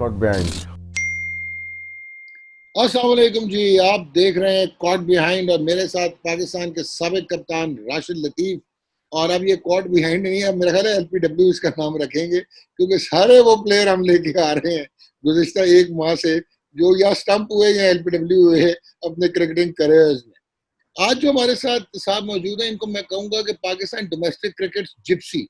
Caught behind. अस्सलाम वालेकुम जी। आप देख रहे हैं कॉट बिहाइंड और मेरे साथ पाकिस्तान के साबिक कप्तान राशिद लतीफ़। और अब ये कॉट बिहाइंड नहीं है, अब मेरा ख्याल है एलपीडब्ल्यू इसका नाम रखेंगे, क्योंकि सारे वो प्लेयर हम लेके आ रहे हैं गुज़िश्ता एक माह से, जो या स्टंप हुए या एलपीडब्ल्यू हुए अपने क्रिकेटिंग करियर्स में। आज जो हमारे साथ साहब मौजूद हैं, इनको मैं कहूंगा कि पाकिस्तान डोमेस्टिक क्रिकेट जिप्सी,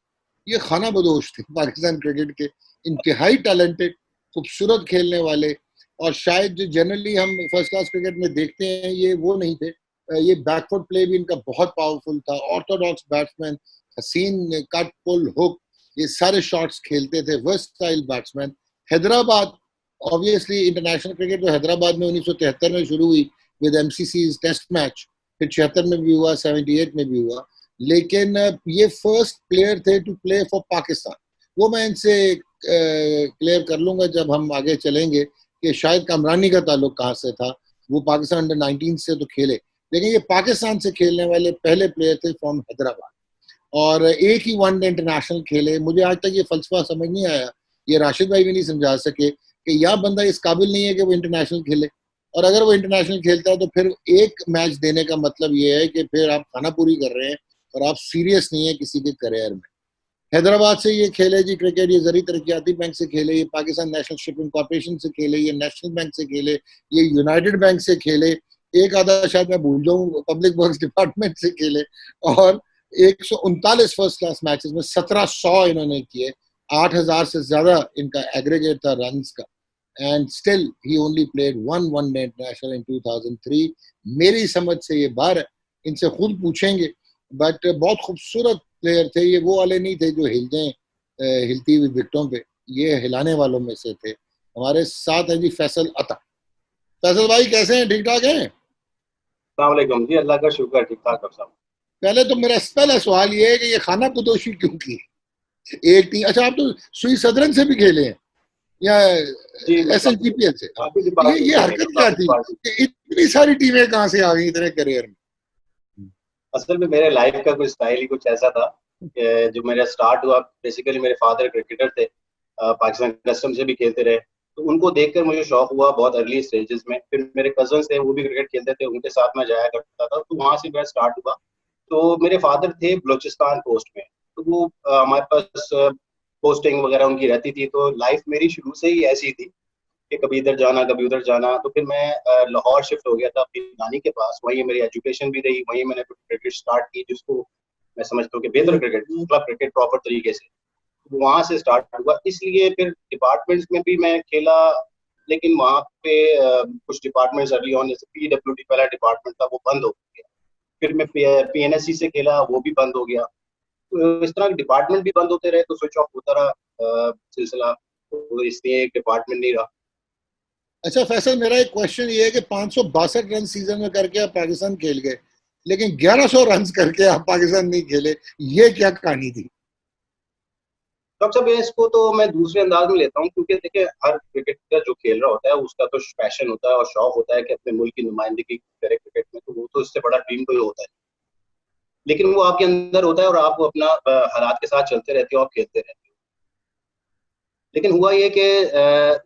ये खाना बदोश थे पाकिस्तान क्रिकेट के। इंतहाई टैलेंटेड, खूबसूरत खेलने वाले, और शायद जो जनरली हम फर्स्ट क्लास क्रिकेट में देखते हैं ये वो नहीं थे। ये बैकफुट प्ले भी इनका बहुत पावरफुल था। ऑर्थोडॉक्स बैट्समैन, हसीन कट पुल हुक, ये सारे शॉट्स खेलते थे। Versatile batsman. Hyderabad, obviously international cricket तो हैदराबाद में 1973 में शुरू हुई विद एमसीसी टेस्ट मैच, फिर 76 में भी हुआ, 78 में भी हुआ। लेकिन ये फर्स्ट प्लेयर थे टू प्ले फॉर पाकिस्तान। वो मैं इनसे क्लियर कर लूंगा जब हम आगे चलेंगे कि शायद कामरानी का ताल्लुक कहाँ से था। वो पाकिस्तान अंडर 19 से तो खेले, लेकिन ये पाकिस्तान से खेलने वाले पहले प्लेयर थे फ्रॉम हैदराबाद। और एक ही वनडे इंटरनेशनल खेले। मुझे आज तक ये फलसफा समझ नहीं आया, ये राशिद भाई भी नहीं समझा सके कि यह बंदा इस काबिल नहीं है कि वो इंटरनेशनल खेले। और अगर वो इंटरनेशनल खेलता है तो फिर एक मैच देने का मतलब ये है कि फिर आप खाना पूरी कर रहे हैं और आप सीरियस नहीं है किसी के करियर में। हैदराबाद से ये खेले जी क्रिकेट, ये जरी तरक्याती बैंक से खेले, ये पाकिस्तान नेशनल शिपिंग कॉर्पोरेशन से खेले, ये नेशनल बैंक से खेले, ये यूनाइटेड बैंक से खेले, एक आधा शायद मैं भूल जाऊं पब्लिक वर्क्स डिपार्टमेंट से खेले। और 139 फर्स्ट क्लास मैचेस में 1700 इन्होंने किए। 8000 से ज्यादा इनका एग्रीगेट था रन का। And still he only played one day international in 2003। मेरी समझ से ये बाहर है, इनसे खुद पूछेंगे। बट बहुत खूबसूरत प्लेयर थे ये, वो वाले नहीं थे जो हिल जाएं हिलती हुई विकेटों पे। ये हिलाने वालों में से थे। हमारे साथ है जी फैसल अता। फैसल भाई कैसे हैं, ठीक ठाक हैं? अस्सलाम जी, अल्लाह का शुक्र, ठीक ठाक डॉक्टर साहब। पहले तो मेरा पहला सवाल ये है कि ये खाना कुदोशी क्यों की? एक टीम, अच्छा आप तो सुई सदरन से भी खेले हैं या जी मैं S L G P L से? हाँ। काफी तो डिपार्टमेंट ये से हरकत खेला, क्या काफी थी डिपार्टमेंट। कि इतनी सारी टीमें कहाँ से आ गई इतने करियर में? असल में मेरे लाइफ का कुछ स्टाइल ही कुछ ऐसा था कि जो मेरा स्टार्ट हुआ, बेसिकली मेरे फादर क्रिकेटर थे, पाकिस्तान कस्टम से भी खेलते रहे, तो उनको देखकर मुझे शौक हुआ बहुत अर्ली स्टेजेस में। फिर मेरे कजन थे, वो भी क्रिकेट खेलते थे, उनके साथ मैं जाया करता था, तो वहां से मेरा स्टार्ट हुआ। तो मेरे फादर थे बलूचिस्तान पोस्ट में, तो वो हमारे पास पोस्टिंग वगैरह उनकी रहती थी, तो लाइफ मेरी शुरू से ही ऐसी थी कि कभी इधर जाना कभी उधर जाना। तो फिर मैं लाहौर शिफ्ट हो गया था अपनी नानी के पास, वहीं मेरी एजुकेशन भी रही, वहीं मैंने क्रिकेट स्टार्ट की, जिसको मैं समझता हूँ कि बेहतर क्रिकेट, क्लब क्रिकेट प्रॉपर तरीके से वहां से स्टार्ट हुआ। इसलिए फिर डिपार्टमेंट्स में भी मैं खेला, लेकिन वहाँ पे कुछ डिपार्टमेंट्स अर्ली ऑन, जैसे पीडब्ल्यूडी पहला डिपार्टमेंट था, वो बंद हो गया। फिर मैं पीएनएससी से खेला, वो भी बंद हो गया। तो इस तरह के डिपार्टमेंट भी बंद होते रहे, तो स्विच ऑफ होता रहा सिलसिला, तो इसलिए एक डिपार्टमेंट नहीं रहा। अच्छा फैसल, मेरा एक क्वेश्चन ये है कि 562 रन सीजन में करके आप पाकिस्तान खेल गए, लेकिन 1100 रन करके आप पाकिस्तान नहीं खेले, ये क्या कहानी थी? डॉक्टर साहब, इसको तो मैं दूसरे अंदाज में लेता हूँ, क्योंकि देखिए हर क्रिकेटर जो खेल रहा होता है उसका तो पैशन होता है और शौक होता है कि अपने मुल्क की नुमाइंदगी करे क्रिकेट में, तो वो तो इससे बड़ा ड्रीम कोई होता है। लेकिन वो आपके अंदर होता है और आप अपना हालात के साथ चलते रहते हो, आप खेलते रहते हो। लेकिन हुआ ये कि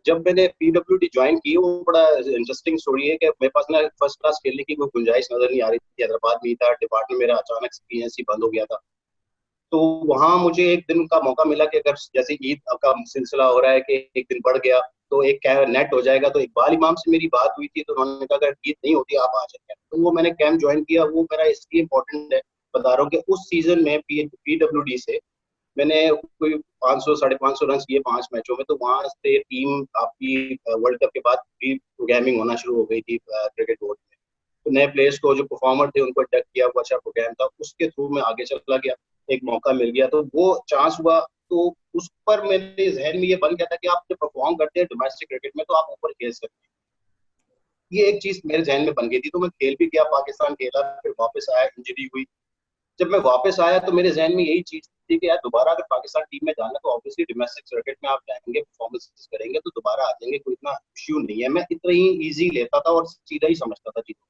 जब मैंने पीडब्ल्यूडी ज्वाइन की, वो बड़ा इंटरेस्टिंग स्टोरी है कि मेरे पास ना फर्स्ट क्लास खेलने की कोई गुंजाइश नजर नहीं आ रही थी। हैदराबाद में ही था डिपार्टमेंट मेरा, अचानक से पीएनसी बंद हो गया था। तो वहां मुझे एक दिन का मौका मिला कि अगर जैसे ईद का सिलसिला हो रहा है कि एक दिन बढ़ गया तो एक नेट हो जाएगा। तो इकबाल इमाम से मेरी बात हुई थी, तो उन्होंने कहा अगर ईद नहीं होती आप आ जाएंगे, तो वो मैंने कैंप ज्वाइन किया। वो मेरा इसलिए इंपॉर्टेंट है, बता रहा हूँ कि उस सीजन में पीडब्ल्यूडी से मैंने कोई 500 550 रन किए 5 मैचों में। तो वहां से टीम आपकी वर्ल्ड कप के बाद प्री प्रोग्रामिंग होना शुरू हो गई थी क्रिकेट बोर्ड में। तो नए प्लेयर्स को, जो परफॉर्मर थे, उनको अटैक किया, वो अच्छा प्रोग्राम था, उसके थ्रू मैं आगे चला गया। एक मौका मिल गया तो वो चांस हुआ। तो उस पर मेरे जहन में ये बन गया था कि आप जब परफॉर्म करते हैं डोमेस्टिक क्रिकेट में तो आप ऊपर खेल सकते हैं। ये एक चीज मेरे जहन में बन गई थी, तो मैं खेल भी गया, पाकिस्तान खेला, फिर वापस आया, इंजरी हुई। जब मैं वापस आया तो मेरे जहन में यही चीज थी कि यार दोबारा अगर पाकिस्तान टीम में जाना तो ऑब्वियसली डोमेस्टिक क्रिकेट में आप जाएंगे, परफॉर्मेंस करेंगे तो दोबारा आ जाएंगे, कोई इतना इश्यू नहीं है। मैं इतना ही ईजी लेता था और सीधा ही समझता था चीजों।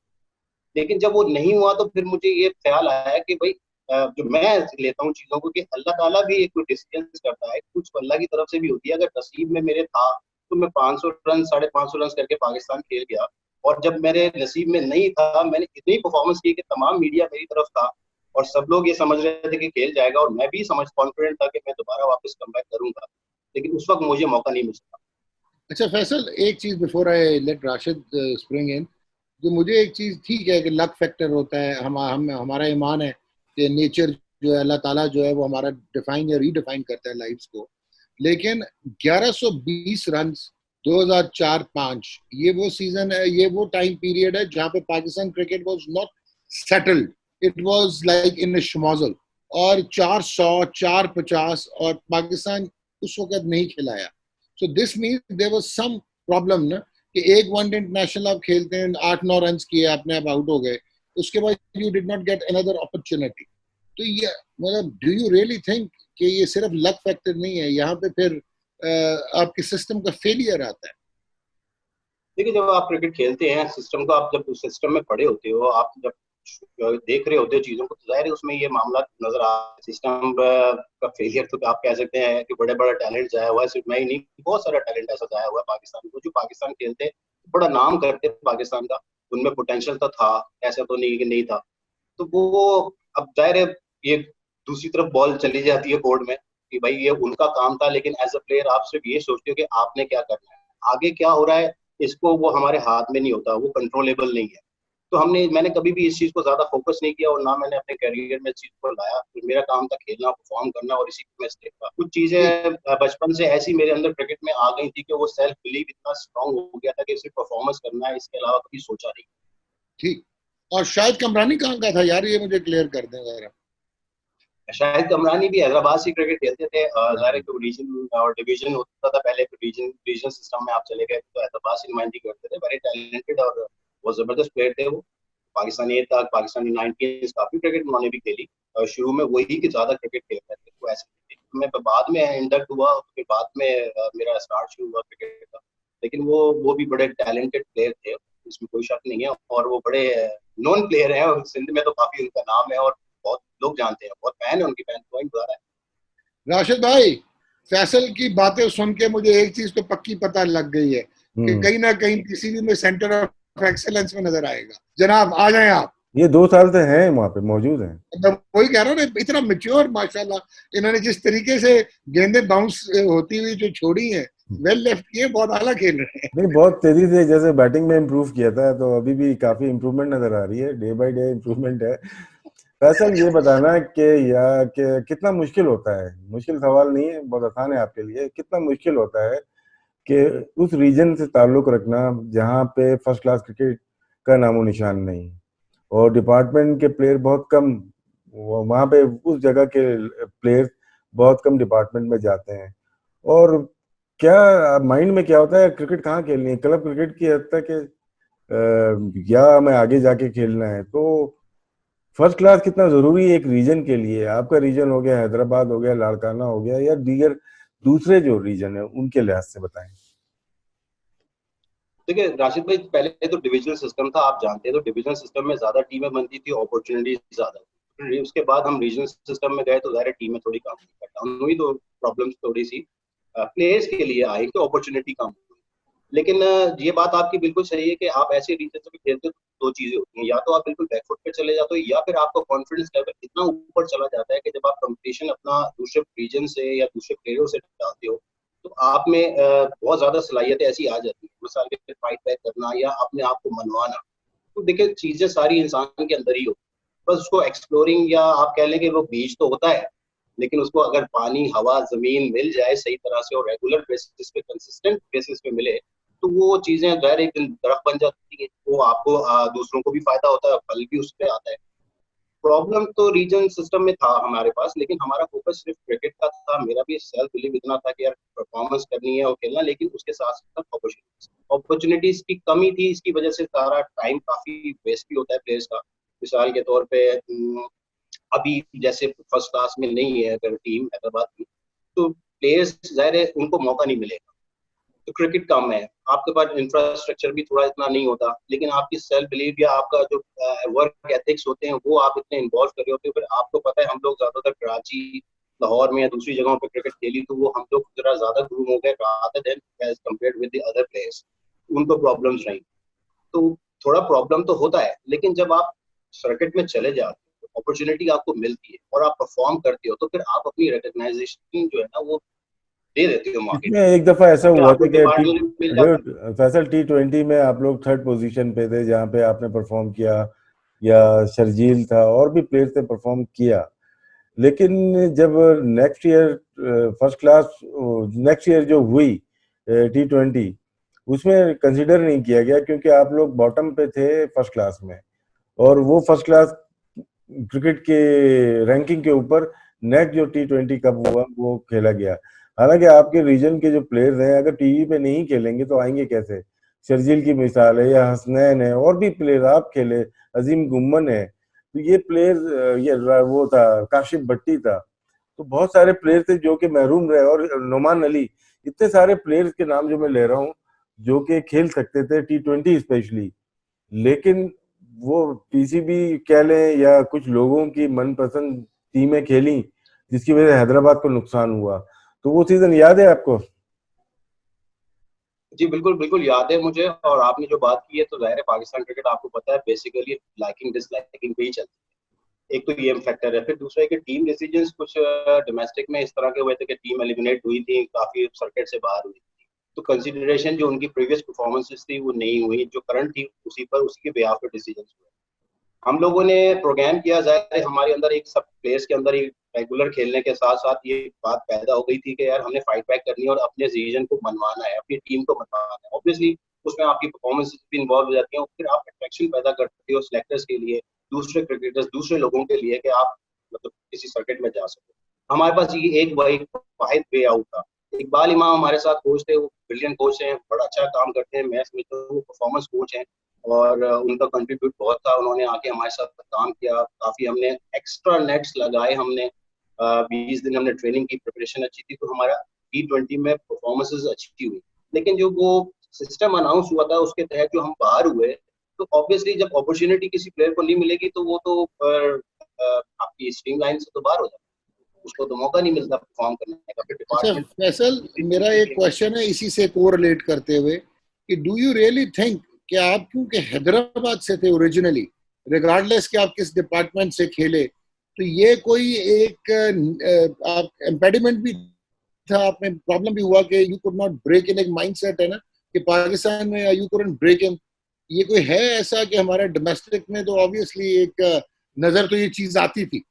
लेकिन जब वो नहीं हुआ तो फिर मुझे ये ख्याल आया कि भाई जो मैं लेता हूँ चीजों को, कि अल्लाह ताला भी एक कोई डिसीजन करता है, कुछ अल्लाह की तरफ से भी होती है। अगर नसीब में मेरे था तो मैं 500 रन 550 रन करके पाकिस्तान खेल गया। और जब मेरे नसीब में नहीं था, मैंने इतनी परफॉर्मेंस की कि तमाम मीडिया मेरी तरफ था और सब लोग ये समझ रहे थे कि खेल जाएगा, और मैं भी समझ कॉन्फिडेंट था कि मैं दोबारा वापस कमबैक करूंगा, लेकिन उस वक्त मुझे मौका नहीं मिल सका। अच्छा फैसल, एक चीज before I let Rashid spring in, जो मुझे एक चीज ठीक है कि लक फैक्टर होता है, हम हमारा ईमान है कि नेचर जो है, अल्लाह ताला जो है वो हमारा डिफाइन या रीडिफाइन करता है लाइफ्स को। लेकिन 1120 रन 2004-5, ये वो सीजन है, ये वो टाइम पीरियड है जहां पे Pakistan cricket was not settled, it was like in शमोजल। और 400 450 और पाकिस्तान उस वक्त नहीं खिलाया। So this means there was some problem ना, कि एक वनडे इंटरनेशनल आप खेलते हैं, 8-9 रन किए, अपने आप आउट हो गए, उसके बाद you did not get another opportunity. तो ये मतलब, डू यू रियली थिंक कि ये सिर्फ लक फैक्टर नहीं है, यहाँ पे फिर आपके सिस्टम का फेलियर आता है? देखिए, जब आप क्रिकेट खेलते हैं, सिस्टम को आप जब उस सिस्टम में पड़े होते हो, आप जब देख रहे होते हो चीजों को, तो जाहिर है उसमें ये मामला नजर आ, सिस्टम का फेलियर तो आप कह सकते हैं कि बड़े बड़ा टैलेंट जाया हुआ है। सिर्फ मैं ही नहीं, बहुत सारा टैलेंट ऐसा जाया हुआ है पाकिस्तान को। जो पाकिस्तान खेलते बड़ा नाम करते पाकिस्तान का, उनमें पोटेंशियल तो था, ऐसा तो नहीं कि नहीं था। तो वो, अब जाहिर है, ये दूसरी तरफ बॉल चली जाती है कोर्ट में कि भाई ये उनका काम था, लेकिन एज अ प्लेयर आप सिर्फ ये सोचते हो कि आपने क्या करना है, आगे क्या हो रहा है इसको वो हमारे हाथ में नहीं होता, वो कंट्रोलेबल नहीं है। तो मैंने कभी भी इस चीज को ज्यादा फोकस नहीं किया, और ना मैंने अपने करियर में इस चीज को लाया। मेरा काम था खेलना, परफॉर्म करना, और इसी में स्टेक था। कुछ ठीक। चीजें बचपन से ऐसी मेरे अंदर क्रिकेट में आ गई थी कि वो सेल्फ बिलीव इतना स्ट्रांग हो गया था कि सिर्फ परफॉर्मेंस करना है, इसके अलावा कभी सोचा नहीं। ठीक। और शायद कमरानी कहाँ का था यार, ये मुझे क्लियर कर दें जरा। शाहिद कमरानी भी हैदराबाद से क्रिकेट खेलते थे। हाँ। जाहिर है कि रीजन और डिवीजन होता था पहले, रीजन सिस्टम में आप चले गए तो हैदराबाद से नुमाइंदगी करते थे। वेरी टैलेंटेड और बहुत जबरदस्त प्लेयर थे वो। पाकिस्तानी तक, पाकिस्तानी 19 काफी क्रिकेट उन्होंने भी खेली, और शुरू में वही कि ज्यादा क्रिकेट खेलते थे, तो ऐसे थे। मैं बाद में इंडक्ट हुआ, उसके बाद में मेरा स्टार्ट शुरू हुआ क्रिकेट का। लेकिन वो भी बड़े टैलेंटेड प्लेयर थे, इसमें कोई शक नहीं है, और वो बड़े नॉन प्लेयर हैं, और सिंध में तो काफी उनका नाम है, और बहुत लोग जानते हैं, बहुत फैन है उनकी, फैन फॉलोइंग ज्यादा है। राशिद भाई, फैसल की बातें सुन के मुझे एक चीज तो पक्की पता लग गई है कि कहीं ना कहीं पीसीबी में सेंटर ऑफ एक्सेलेंस में नजर आएगा। जनाब आ जाएं आप। ये 2 साल से हैं वहाँ पे मौजूद हैं। मैं वही कह रहा हूँ ना, इतना मेच्योर माशाल्लाह, इन्होंने जिस तरीके से गेंदें बाउंस होती हुई जो छोड़ी हैं, वेल लेफ्ट किए, बहुत आला खेल रहे हैं। नहीं, बहुत तेजी से जैसे बैटिंग में इम्प्रूव किया था, तो अभी भी काफी इम्प्रूवमेंट नजर आ रही है, डे बाय डे इम्प्रूवमेंट है। फैसल, ये बताना कि कितना मुश्किल होता है, मुश्किल सवाल नहीं है, बहुत आसान है आपके लिए, कितना मुश्किल होता है कि उस रीजन से ताल्लुक रखना जहाँ पे फर्स्ट क्लास क्रिकेट का नामो निशान नहीं, और डिपार्टमेंट के प्लेयर बहुत कम, वहाँ पे उस जगह के प्लेयर बहुत कम डिपार्टमेंट में जाते हैं। और क्या माइंड में क्या होता है, क्रिकेट कहाँ खेलनी है, क्लब क्रिकेट की हद तक या हमें आगे जाके खेलना है? तो फर्स्ट क्लास कितना जरूरी है एक रीजन के लिए? आपका रीजन हो गया हैदराबाद, हो गया लाड़काना, हो गया या दीगर दूसरे जो रीजन है उनके लिहाज से बताएं। देखिए राशिद भाई, पहले तो डिविजनल सिस्टम था, आप जानते हैं, तो डिविजनल सिस्टम में ज्यादा टीमें बनती थी, अपॉर्चुनिटीज ज्यादा थी। उसके बाद हम रीजनल सिस्टम में गए तो ज़ाहिर टीमें थोड़ी कम हुई, तो प्रॉब्लम्स थोड़ी सी प्लेयर्स के लिए आई, तो अपॉर्चुनिटी कम हुई। लेकिन ये बात आपकी बिल्कुल सही है कि आप ऐसे रीजन में खेलते हो तो 2 चीजें होती हैं, या तो आप बिल्कुल बैकफुट पे चले जाते हो, या फिर आपका कॉन्फिडेंस लेवल इतना ऊपर चला जाता है कि जब आप कंपटीशन अपना दूसरे रीजन से या दूसरे प्लेयरों से डालते हो, तो आप में बहुत ज्यादा सलाहियतें ऐसी आ जाती है, मिसाल के लिए फाइट बैक करना या अपने आप को मनवाना। तो देखिए, चीजें सारी इंसान के अंदर ही होती है, बस उसको एक्सप्लोरिंग, या आप कह लें कि वो बीज तो होता है, लेकिन उसको अगर पानी, हवा, जमीन मिल जाए सही तरह से और रेगुलर बेसिस पे, कंसिस्टेंट बेसिस पे मिले, तो वो चीजें ज़ाहिर एक दिन दरख्त बन जाती है। वो आपको दूसरों को भी फायदा होता है, फल भी उस पर आता है। प्रॉब्लम तो रीजन सिस्टम में था हमारे पास, लेकिन हमारा फोकस सिर्फ क्रिकेट का था। मेरा भी सेल्फ बिलीव इतना था कि यार परफॉर्मेंस करनी है और खेलना, लेकिन उसके साथ साथ अपॉर्चुनिटीज की कमी थी। इसकी वजह से सारा टाइम काफी वेस्ट भी होता है प्लेयर्स का। मिसाल के तौर पे अभी जैसे फर्स्ट क्लास में नहीं है अगर टीम हैदराबाद की, तो प्लेयर्स ज़ाहिर है उनको मौका नहीं मिलेगा। तो क्रिकेट कम है, आपके पास इंफ्रास्ट्रक्चर भी थोड़ा इतना नहीं होता, लेकिन आपकी सेल्फ बिलीव या आपका जो वर्क एथिक्स होते हैं वो आप इतने इन्वॉल्व कर रहे होते हो। फिर आपको पता है, हम लोग ज्यादातर कराची लाहौर में या दूसरी जगहों पे क्रिकेट खेली तो वो हम लोग जरा ज्यादा ग्रूम हो गए rather than as compared with the other players, उनको प्रॉब्लम्स रही। तो थोड़ा प्रॉब्लम तो होता है, लेकिन जब आप सर्किट में चले जाते हो, अपॉर्चुनिटी आपको मिलती है और आप परफॉर्म करते हो, तो फिर आप अपनी रिकग्नाइजेशन जो है ना वो दे देते हो मार्केट इसमें को, एक दफा ऐसा फिर हुआ आपको था कि डिमांड मिल जाता है। फैसल T20 में आप लोग थर्ड पोजीशन पे थे जहाँ पे आपने परफॉर्म किया, या शर्जील था और भी प्लेयर थे परफॉर्म किया। लेकिन जब next year first class next year जो हुई T20, उसमें कंसिडर नहीं किया गया क्योंकि आप लोग बॉटम पे थे फर्स्ट क्लास में, और वो फर्स्ट क्लास क्रिकेट के रैंकिंग के ऊपर नेक्स्ट जो T20 कप हुआ वो खेला गया। हालांकि आपके रीजन के जो प्लेयर्स हैं अगर टीवी पे नहीं खेलेंगे तो आएंगे कैसे? शर्जील की मिसाल है, या हसनैन है, और भी प्लेयर आप खेले, अजीम गुम्मन है, तो ये प्लेयर, वो था काशिफ भट्टी था, तो बहुत सारे प्लेयर थे जो कि महरूम रहे, और नोमान अली, इतने सारे प्लेयर्स के नाम जो मैं ले रहा हूँ जो कि खेल सकते थे T20 स्पेशली, लेकिन वो पीसीबी कह लें या कुछ लोगों की मनपसंद टीमें खेली जिसकी वजह से हैदराबाद को नुकसान हुआ। तो वो सीजन याद है आपको? जी बिल्कुल बिल्कुल याद है मुझे। और आपने जो बात की है तो जाहिर है पाकिस्तान क्रिकेट आपको पता है बेसिकली लाइकिंग डिसलाइकिंग पे ही चलती है। एक तो ये फैक्टर है, फिर दूसरा है कि टीम डिसीजंस कुछ डोमेस्टिक में इस तरह के हुए थे कि टीम एलिमिनेट हुई थी, काफी सर्किट से बाहर हुई थी, तो कंसिडरेशन जो उनकी प्रीवियस परफॉर्मेंसेस थी वो नहीं हुई, जो करंट थी उसी पर उसके बेहाफ पे डिसीजन हुए। हम लोगों ने प्रोग्राम किया, जाए हमारे अंदर एक सब प्लेयर्स के अंदर एक रेगुलर खेलने के साथ साथ ये बात पैदा हो गई थी कि यार हमने फाइट बैक करनी है और अपने डिसीजन को मनवाना है, अपनी टीम को मनवाना है। ऑब्वियसली उसमें आपकी परफॉर्मेंस भी इन्वॉल्व हो जाती है, और फिर आप अट्रैक्शन पैदा करते हो सिलेक्टर्स के लिए, दूसरे क्रिकेटर्स, दूसरे लोगों के लिए कि आप मतलब किसी सर्किट में जा सको। हमारे पास ये एक वाहिद वे आउट था। इकबाल इमाम हमारे साथ कोच थे, वो ब्रिलियंट कोच हैं, बड़ा अच्छा काम करते हैं मैच में, तो वो परफॉर्मेंस कोच हैं और उनका कंट्रीब्यूट बहुत था। उन्होंने आके हमारे साथ काम किया, काफी हमने एक्स्ट्रा नेट्स लगाए, हमने 20 दिन हमने ट्रेनिंग की, प्रिपरेशन अच्छी थी, तो हमारा T20 में परफॉर्मेंसेज अच्छी हुई। लेकिन जो वो सिस्टम अनाउंस हुआ था उसके तहत जो हम बाहर हुए, तो ऑब्वियसली जब अपॉर्चुनिटी किसी प्लेयर को नहीं मिलेगी तो वो तो आपकी स्ट्रीम लाइन से तो बाहर हो जाता है, उसको तो मौका नहीं मिलता परफॉर्म करने का, फिर अच्छा डिपार्टमेंट फैसल, मेरा एक क्वेश्चन है इसी से कोरिलेट करते हुए कि डू यू रियली थिंक कि आप क्योंकि हैदराबाद से थे ओरिजिनली, रिगार्डलेस कि आप किस डिपार्टमेंट से खेले, तो ये कोई एक आप इम्पेडिमेंट भी था, आप में प्रॉब्लम भी हुआ कि you could not break in? एक माइंडसेट है ना कि पाकिस्तान में यू कुडंट ब्रेक इन, ये कोई है ऐसा कि हमारे डोमेस्टिक में तो ऑब्वियसली एक नजर तो ये चीज आती थी।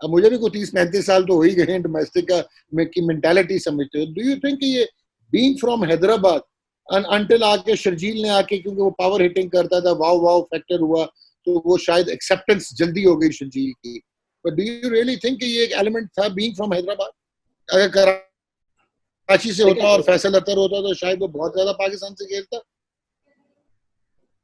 अब मुझे भी कुछ 30-35 साल तो हो ही गए डोमेस्टिक का में की मेंटालिटी समझते हो। डू यू थिंक ये बीइंग फ्रॉम हैदराबाद अनटिल आके शर्जील ने आके, क्योंकि वो पावर हिटिंग करता था, वाव वाव फैक्टर हुआ, तो वो शायद एक्सेप्टेंस जल्दी हो गई शर्जील की। But do you really think ये एक एलिमेंट था बीइंग फ्रॉम हैदराबाद? अगर कराची से होता और लेकिन फैसल अतर होता तो शायद वो बहुत ज्यादा पाकिस्तान से खेलता।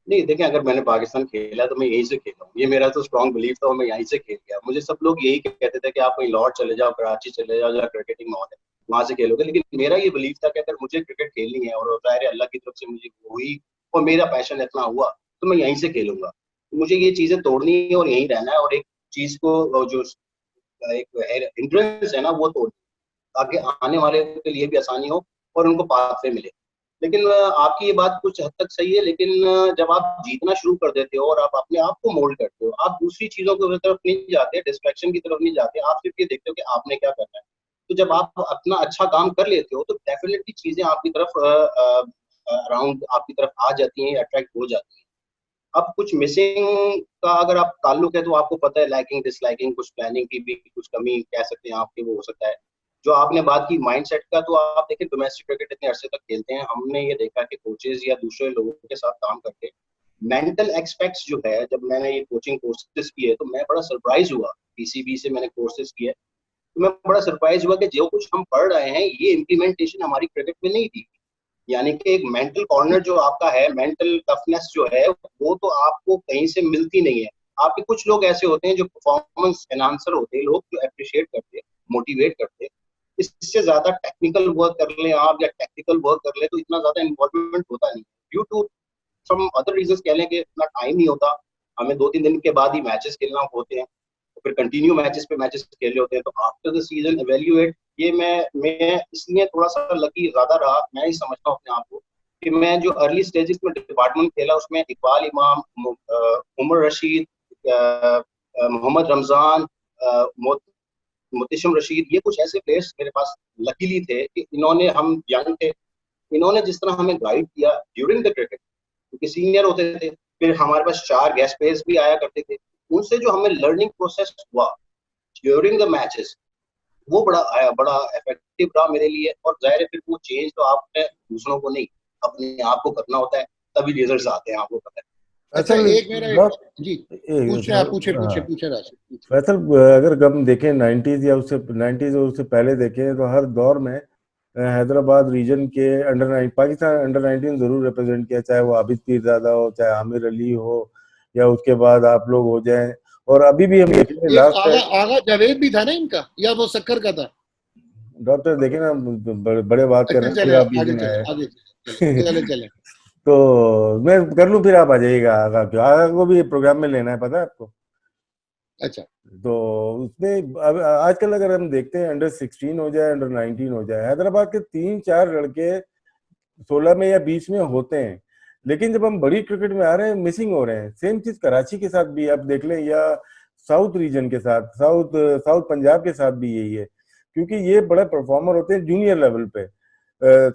नहीं देखें, अगर मैंने पाकिस्तान खेला तो मैं यहीं से खेला हूँ, ये मेरा तो स्ट्रॉन्ग बिलीफ था और मैं यहीं से खेल गया। मुझे सब लोग यही कहते थे कि आप कहीं लाहौर चले जाओ, कराची चले जाओ, जहाँ क्रिकेटिंग माहौल है वहां से खेलोगे, लेकिन मेरा ये बिलीफ था कि अगर मुझे क्रिकेट खेलनी है और जाहिर है अल्लाह की तरफ से मुझे हुई और मेरा पैशन इतना हुआ तो मैं यहीं से खेलूंगा। तो मुझे ये चीजें तोड़नी है और यहीं रहना है, और एक चीज को जो एक इंट्रेंस है ना वो तोड़नी, ताकि आने वाले के लिए भी आसानी हो और उनको पाथवे मिले। लेकिन आपकी ये बात कुछ हद तक सही है, लेकिन जब आप जीतना शुरू कर देते हो और आप अपने आप को मोल्ड करते हो, आप दूसरी चीजों की तरफ नहीं जाते, डिस्ट्रैक्शन की तरफ नहीं जाते, आप सिर्फ ये देखते हो कि आपने क्या करना है। तो जब आप अपना अच्छा काम कर लेते हो तो डेफिनेटली चीजें आपकी तरफ अराउंड आपकी तरफ आ जाती हैं, अट्रैक्ट हो जाती हैं। अब कुछ मिसिंग का अगर आप ताल्लुक है तो आपको पता है, लाइकिंग डिसलाइकिंग, कुछ प्लानिंग की भी कुछ कमी कह सकते हैं आपके, वो हो सकता है। जो आपने बात की माइंडसेट का, तो आप देखिए डोमेस्टिक क्रिकेट इतने अरसे तक खेलते हैं, हमने ये देखा कि कोचेज या दूसरे लोगों के साथ काम करके मेंटल एक्सपेक्ट्स जो है, जब मैंने ये कोचिंग कोर्सेज किए तो मैं बड़ा सरप्राइज हुआ। पीसीबी से मैंने कोर्सेज किए तो मैं बड़ा सरप्राइज हुआ कि जो कुछ हम पढ़ रहे हैं ये इम्प्लीमेंटेशन हमारी क्रिकेट में नहीं थी। यानी कि एक मेंटल कॉर्नर जो आपका है, मेंटल टफनेस जो है, वो तो आपको कहीं से मिलती नहीं है। आपके कुछ लोग ऐसे होते हैं जो परफॉर्मेंस एनहांसर होते हैं, लोग जो अप्रिशिएट करते हैं, मोटिवेट करते हैं। इससे ज्यादा टेक्निकल वर्क कर ले आप या टेक्निकल वर्क कर ले तो इतना ज्यादा इन्वॉल्वमेंट होता नहीं, due to some other reasons कह लें कि इतना टाइम नहीं होता, हमें 2-3 दिन के बाद ही मैचेस खेलना होते हैं। फिर कंटिन्यू मैचेस पे मैचेस खेले होते हैं, तो आफ्टर द सीजन इवेल्युएट, ये मैं इसलिए थोड़ा सा लकी ज्यादा रहा, मैं ही समझता हूँ अपने आप को, कि मैं जो अर्ली स्टेजेस में डिपार्टमेंट खेला उसमें इकबाल इमाम, उमर रशीद, मोहम्मद रमजान, मुतिशम रशीद, ये कुछ ऐसे प्लेयर्स मेरे पास लकीली थे कि इन्होंने, हम यंग थे, इन्होंने जिस तरह हमें गाइड किया ड्यूरिंग द क्रिकेट, क्योंकि सीनियर होते थे, फिर हमारे पास 4 गेस्ट प्लेयर्स भी आया करते थे, उनसे जो हमें लर्निंग प्रोसेस हुआ ड्यूरिंग द मैचेस, वो बड़ा इफेक्टिव रहा मेरे लिए। और जाहिर है फिर वो चेंज तो आपने दूसरों को नहीं, अपने आप को करना होता है, तभी रिजल्ट्स आते हैं, आपको पता है। अच्छा, फैसल एक मेरा जी पूछे, आप पूछे हाँ, राशिद। फैसल अगर हम देखें 90s या उससे 90s और उससे पहले देखें तो हर दौर में हैदराबाद रीजन के पाकिस्तान अंडर 19 जरूर रिप्रेजेंट किया, चाहे वो आबिद पीरजादा हो, चाहे आमिर अली हो, या उसके बाद आप लोग हो जाएं, और अभी भी हम देखें एक लास्ट आगा जावेद भी था ना इनका, या वो सक्कर का था? डॉक्टर देखे ना, बड़े बात कर अच्छा, रहे हैं, फिर चले आप बीच आगे, में चले आए। आगे, चले तो मैं कर लूं, फिर आप आ जाइएगा। आगा को भी प्रोग्राम में लेना है, पता है आपको। अच्छा, तो उसमें अब आजकल अगर हम देखते हैं अंडर 16 हो जाए, अंडर 19 हो जाए, हैदराबाद के 3-4 लड़के 16 में या 20 में होते हैं, लेकिन जब हम बड़ी क्रिकेट में आ रहे हैं मिसिंग हो रहे हैं। सेम चीज कराची के साथ भी आप देख लें, या साउथ रीजन के साथ, साउथ साउथ पंजाब के साथ भी यही है, क्योंकि ये बड़े परफॉर्मर होते हैं जूनियर लेवल पे।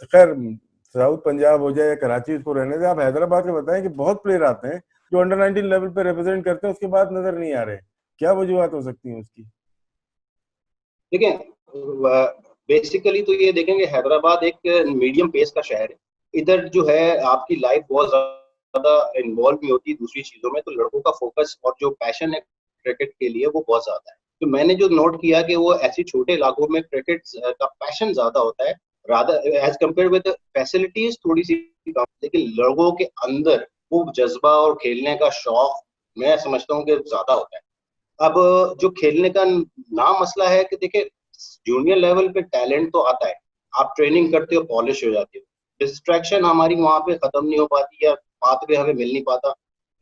खैर, साउथ पंजाब हो जाए या कराची, इसको रहने दें। आप हैदराबाद के बताएं कि बहुत प्लेयर आते हैं जो अंडर 19 लेवल पे रिप्रेजेंट करते हैं, उसके बाद नजर नहीं आ रहे। क्या वजूहत हो सकती है उसकी? देखिए, बेसिकली तो ये देखेंगे, हैदराबाद एक मीडियम पेस का शहर है, इधर जो है आपकी लाइफ बहुत ज्यादा इन्वॉल्व भी होती है दूसरी चीजों में, तो लड़कों का फोकस और जो पैशन है क्रिकेट के लिए वो बहुत ज्यादा है। तो मैंने जो नोट किया कि वो ऐसे छोटे इलाकों में क्रिकेट का पैशन ज्यादा होता है, rather as compare with facilities थोड़ी सी कम, लेकिन लोगों के अंदर वो जज्बा और खेलने का शौक मैं समझता हूँ कि ज्यादा होता है। अब जो खेलने का ना मसला है कि देखिए, जूनियर लेवल पे टैलेंट तो आता है, आप ट्रेनिंग करते हो, पॉलिश हो जाती हो, डिस्ट्रैक्शन हमारी वहां पे खत्म नहीं हो पाती, या पाथवे हमें मिल नहीं पाता।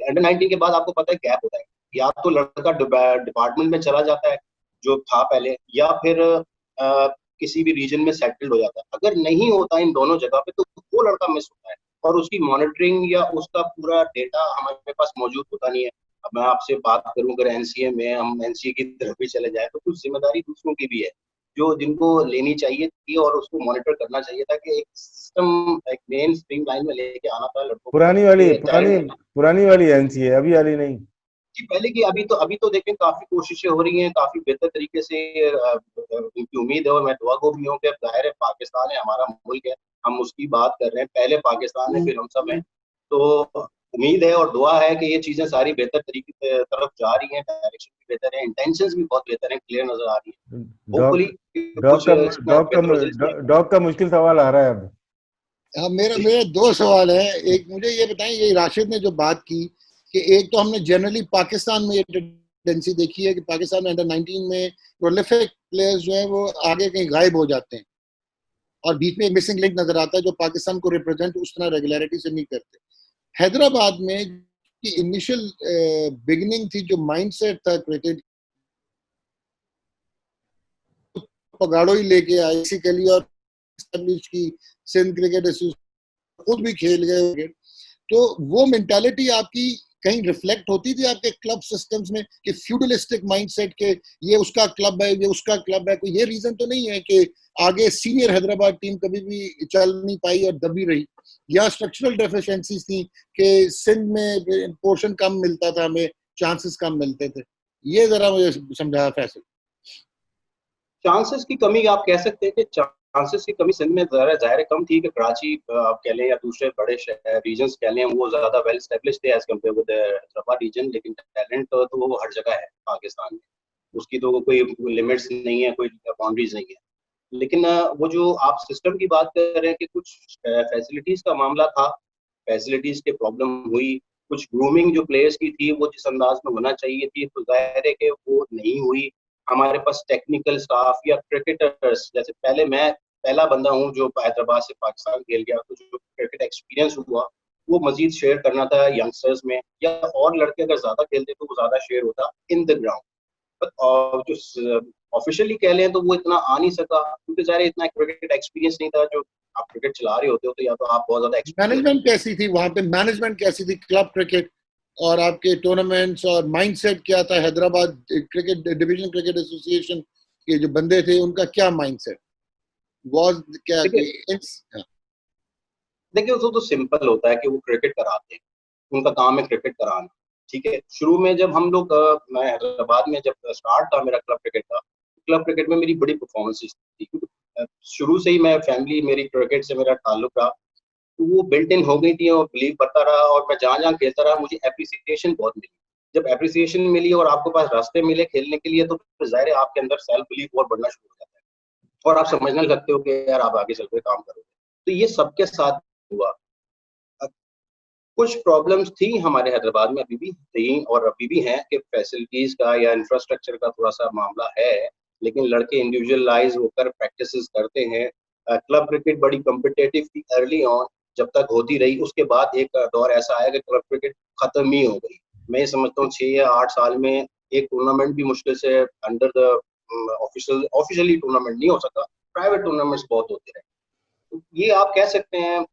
अंडर 19 के बाद आपको पता है गैप होता है, या तो लड़का डिपार्टमेंट में चला जाता है जो था पहले, या फिर किसी भी रीजन में सेटल्ड हो जाता है। अगर नहीं होता इन दोनों जगह पे, तो वो लड़का मिस होता है, और उसकी मॉनिटरिंग या उसका पूरा डेटा हमारे पास मौजूद होता नहीं है। अब मैं आपसे बात करूं, अगर एनसीए में, हम एनसीए की तरफ भी चले जाए, तो कुछ जिम्मेदारी दूसरों की भी है जो जिनको लेनी चाहिए थी, और उसको मॉनिटर करना चाहिए था कि एक सिस्टम, एक मेन स्ट्रीम लाइन में लेके आना था लड़कों को, पुरानी वाली कि पुरानी टैलेंट पुरानी वाली एनसीए, अभी वाली नहीं। की पहले की। अभी तो देखें, काफी कोशिशें हो रही हैं, काफी बेहतर तरीके से उनकी उम्मीद है, और मैं दुआ को भी हूँ कि जाहिर है पाकिस्तान है, हमारा मुल्क है, हम उसकी बात कर रहे हैं, पहले पाकिस्तान है फिर हम सब हैं। तो उम्मीद है और दुआ है कि ये चीजें सारी बेहतर तरीके से तरफ जा रही हैं, डायरेक्शन भी बेहतर है, इंटेंशंस भी बहुत बेहतर हैं, क्लियर नजर आ रही है। डॉग होपफुली डॉग कुछ का इसमें डॉग बेहतर रिजल्ट्स का देखें। डॉग का मुश्किल सवाल आ रहा है अब। हाँ, मेरे 2 सवाल हैं। एक, मुझे ये बताएं, ये राशिद ने जो बात की कि एक तो हमने जनरली पाकिस्तान में ये टेंडेंसी देखी है कि पाकिस्तान में अंडर 19 में प्रोलिफिक प्लेयर्स जो है वो आगे कहीं गायब हो जाते हैं, और बीच में एक मिसिंग लिंक नजर आता है जो पाकिस्तान को रिप्रेजेंट उस तरह रेगुलरिटी से नहीं करते। हैदराबाद में की इनिशियल बिगिनिंग थी, जो माइंडसेट था क्रिकेट, पगाड़ो ही लेके आई बेसिकली, और एस्टेब्लिश की सिंध क्रिकेट एसोसिएशन, खुद भी खेल गए। तो वो मेंटालिटी आपकी कहीं रिफ्लेक्ट होती थी आपके क्लब सिस्टम्स में कि फ्यूडलिस्टिक माइंडसेट के ये उसका क्लब है, ये उसका क्लब है? कोई ये रीजन तो नहीं है कि आगे सीनियर हैदराबाद टीम कभी भी चल नहीं पाई और दबी रही, या स्ट्रक्चरल डेफिशिएंसीज थी कि सिंध में पोर्शन कम मिलता था, हमें चांसेस कम मिलते थे? ये जरा मुझे समझाया फैसल। चांसेस की कमी आप कह सकते हैं कि चांसेस की कमी सिंध में जाहिर कम थी, कि कराची आप कह लें या दूसरे बड़े रीजन्स कह लें, वो ज्यादा वेल स्टेब्लिश थे as compare with Hyderabad region. लेकिन टैलेंट तो वो हर जगह है पाकिस्तान में, उसकी तो कोई लिमिट्स नहीं है, कोई बाउंड्रीज नहीं है। लेकिन वो जो आप सिस्टम की बात कर रहे हैं कि कुछ फैसिलिटीज का मामला था, फैसिलिटीज की प्रॉब्लम हुई, कुछ ग्रूमिंग जो प्लेयर्स की थी वो जिस अंदाज में होना चाहिए थी, तो जाहिर है कि वो नहीं हुई। हमारे पास टेक्निकल स्टाफ या क्रिकेटर्स, जैसे मैं पहला बंदा हूँ जो हैदराबाद से पाकिस्तान खेल गया, तो जो क्रिकेट एक्सपीरियंस हुआ वो मजीद शेयर करना था यंगस्टर्स में, या और लड़के अगर ज्यादा खेलते तो वो ज्यादा शेयर होता इन द ग्राउंड। जो ऑफिशियली कह लें तो वो इतना आ नहीं सका, क्योंकि ज़ाहिर है इतना क्रिकेट एक्सपीरियंस नहीं था। जो आप क्रिकेट चला रहे होते हो तो या तो आप बहुत ज़्यादा एक्सपीरियंस। मैनेजमेंट कैसी थी वहां पे, मैनेजमेंट कैसी थी क्लब क्रिकेट और आपके टूर्नामेंट्स, और माइंडसेट क्या था? Hyderabad cricket division cricket association के जो बंदे थे उनका क्या माइंडसेट वाज, क्या देखिए हाँ। देखिए उसको तो सिंपल होता है कि वो क्रिकेट कराते हैं, उनका काम है क्रिकेट कराना। ठीक है, शुरू में जब हम लोग मैं हैदराबाद में जब स्टार्ट था मेरा क्लब क्रिकेट में मेरी बड़ी परफॉर्मेंसेस थी, क्योंकि शुरू से ही मैं फैमिली मेरी क्रिकेट से मेरा ताल्लुक रहा, तो वो बिल्ट इन हो गई थी और बिलीव करता रहा, और मैं जहाँ जहाँ खेलता रहा मुझे एप्रिसिएशन बहुत मिली। जब एप्रिसिएशन मिली और आपके पास रास्ते मिले खेलने के लिए, तो फिर जाहिर है आपके अंदर सेल्फ बिलीव और बढ़ना शुरू हो जाता है और आप समझने लगते हो कि यार आप आगे चल के काम करोगे। तो ये सबके साथ हुआ। कुछ प्रॉब्लम्स थी हमारे हैदराबाद में, अभी भी थी और अभी भी हैं, कि फैसिलिटीज का या इंफ्रास्ट्रक्चर का थोड़ा सा मामला है, लेकिन लड़के इंडिविजुअलाइज होकर प्रैक्टिसेस करते हैं। क्लब क्रिकेट बड़ी कम्पिटेटिव थी अर्ली ऑन, जब तक होती रही। उसके बाद एक दौर ऐसा आया कि क्लब क्रिकेट खत्म ही हो गई। मैं ये समझता हूँ 6 या 8 साल में एक टूर्नामेंट भी मुश्किल से अंडर द ऑफिशियली टूर्नामेंट नहीं हो सका, प्राइवेट टूर्नामेंट्स बहुत होते रहे। तो ये आप कह सकते हैं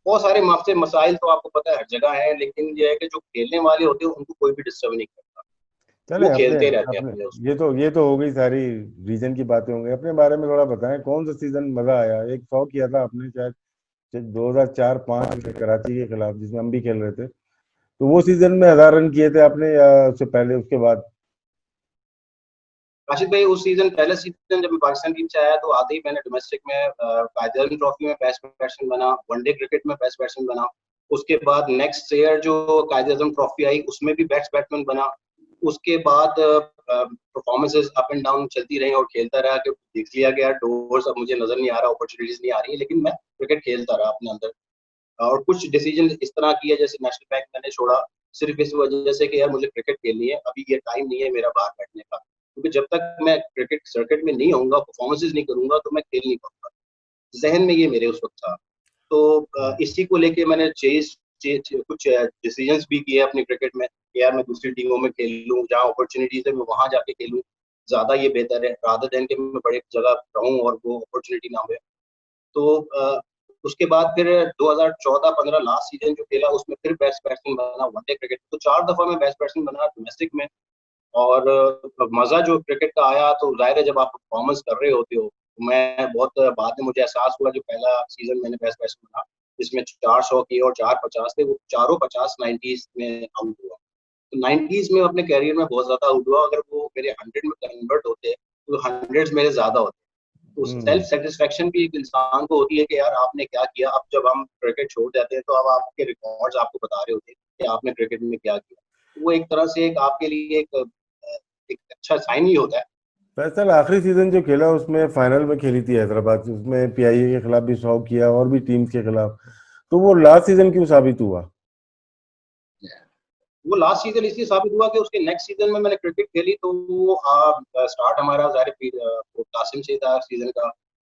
बहुत सारे मसले मसाइल तो आपको पता है हर जगह है, लेकिन ये है कि जो खेलने वाले होते हैं उनको कोई भी डिस्टर्ब नहीं करता, चले वो अपने खेलते रहते हैं अपने अपने उसमें। ये तो हो गई सारी रीजन की बातें होंगी। अपने बारे में थोड़ा बताएं, कौन सा सीजन मजा आया? एक 100 किया था आपने शायद 2004-05 में कराची के खिलाफ, जिसमें हम भी खेल रहे थे। तो वो सीजन में 1000 रन किए थे आपने, या उससे पहले उसके बाद? राशिद भाई उस सीजन, पहले सीजन जब मैं पाकिस्तान टीम से आया तो आते ही मैंने डोमेस्टिक में कायदे आज़म ट्रॉफी में बेस्ट बैट्समैन बना, वनडे क्रिकेट में बेस्ट बैट्समैन बना। उसके बाद नेक्स्ट ईयर जो कायदे आज़म ट्रॉफी आई उसमें भी बेस्ट बैट्समैन बना। उसके बाद परफॉर्मेंसेस अप एंड डाउन चलती रही और खेलता रहा, कि देख लिया गया डोर्स अब मुझे नजर नहीं आ रहा, अपॉर्चुनिटीज नहीं आ रही, लेकिन मैं क्रिकेट खेलता रहा अपने अंदर। और कुछ डिसीजन इस तरह किए, जैसे नेशनल बैंक मैंने छोड़ा सिर्फ इस वजह से कि यार मुझे क्रिकेट खेलनी है, अभी ये टाइम नहीं है मेरा बाहर बैठने का, क्योंकि जब तक मैं क्रिकेट सर्किट में नहीं होऊंगा, परफॉर्मेंसेज नहीं करूंगा, तो मैं खेल नहीं पाऊंगा। जहन में ये मेरे उस वक्त था। तो इसी को लेके मैंने कुछ डिसीजंस भी किए अपने क्रिकेट में कि यार मैं दूसरी टीमों में खेल लूँ, जहाँ अपॉर्चुनिटीज है मैं वहां जाके खेलूँ, ज्यादा ये बेहतर है रादर देन कि मैं बड़े जगह रहूँ और वो अपॉर्चुनिटी ना मिले। तो उसके बाद फिर 2014-15 लास्ट सीजन जो खेला उसमें फिर बेस्ट बैट्समैन बना वनडे क्रिकेट, तो 4 दफा मैं बेस्ट बैट्समैन बना डोमेस्टिक में। और मजा जो क्रिकेट का आया, तो जाहिर है जब आप परफॉर्मेंस कर रहे होते हो, तो मैं बहुत बाद में मुझे एहसास हुआ, जो पहला सीजन मैंने बेस्ट बैट्समैन बना जिसमें 400 किए और 450 थे, वो चारों 50 नाइन्टीज में आउट हुआ। तो नाइन्टीज में अपने कैरियर में बहुत ज्यादा आउट हुआ, अगर वो मेरे 100 में कन्वर्ट होते तो हंड्रेड मेरे ज्यादा होते। तो सेल्फ हम्म। सेटिस्फेक्शन भी एक इंसान को होती है कि यार आपने क्या किया। अब जब हम क्रिकेट छोड़ जाते हैं तो अब आपके रिकॉर्ड्स आपको बता रहे होते हैं कि आपने क्रिकेट में क्या किया। वो एक तरह से एक आपके लिए एक अच्छा साइन ही होता है। फैसल, आखिरी सीजन जो खेला उसमें फाइनल में खेली थी हैदराबाद, उसमें पीआईए के खिलाफ भी 100 किया और भी टीम्स के खिलाफ। तो वो लास्ट सीजन क्यों साबित हुआ? वो लास्ट सीजन इसलिए साबित हुआ कि उसके नेक्स्ट सीजन में मैंने क्रिकेट खेली, तो वो स्टार्ट हमारा जाहिर कासिम से था सीजन का।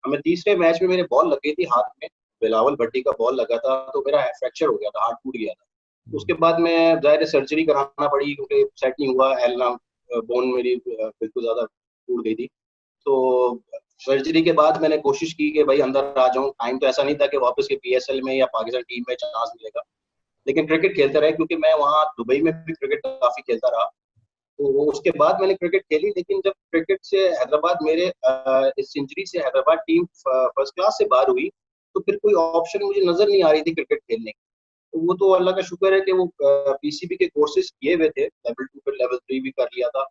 हमें तीसरे मैच में मेरे बॉल लग गई थी हाथ में, बिलावल भट्टी का बॉल लगा था, तो मेरा फ्रैक्चर हो गया था, हाथ टूट गया था। उसके बाद मैं जाहिर सर्जरी कराना पड़ी, क्योंकि सेट नहीं हुआ, एलना बोन मेरी बिल्कुल ज्यादा टूट गई थी। तो सर्जरी के बाद मैंने कोशिश की कि भाई अंदर आ जाऊं, टाइम तो ऐसा नहीं था कि वापस के पीएसएल में या पाकिस्तान टीम में चांस मिलेगा, लेकिन क्रिकेट खेलते रहे, क्योंकि मैं वहाँ दुबई में भी क्रिकेट काफी खेलता रहा। तो उसके बाद मैंने क्रिकेट खेली, लेकिन जब क्रिकेट से हैदराबाद मेरे इस इंजरी से हैदराबाद टीम फर्स्ट क्लास से बाहर हुई, तो फिर कोई ऑप्शन मुझे नजर नहीं आ रही थी क्रिकेट खेलने की। तो वो तो अल्लाह का शुक्र है कि वो पीसीबी के कोर्सेज किए हुए थे, लेवल 2 फिर लेवल 3 भी कर लिया था।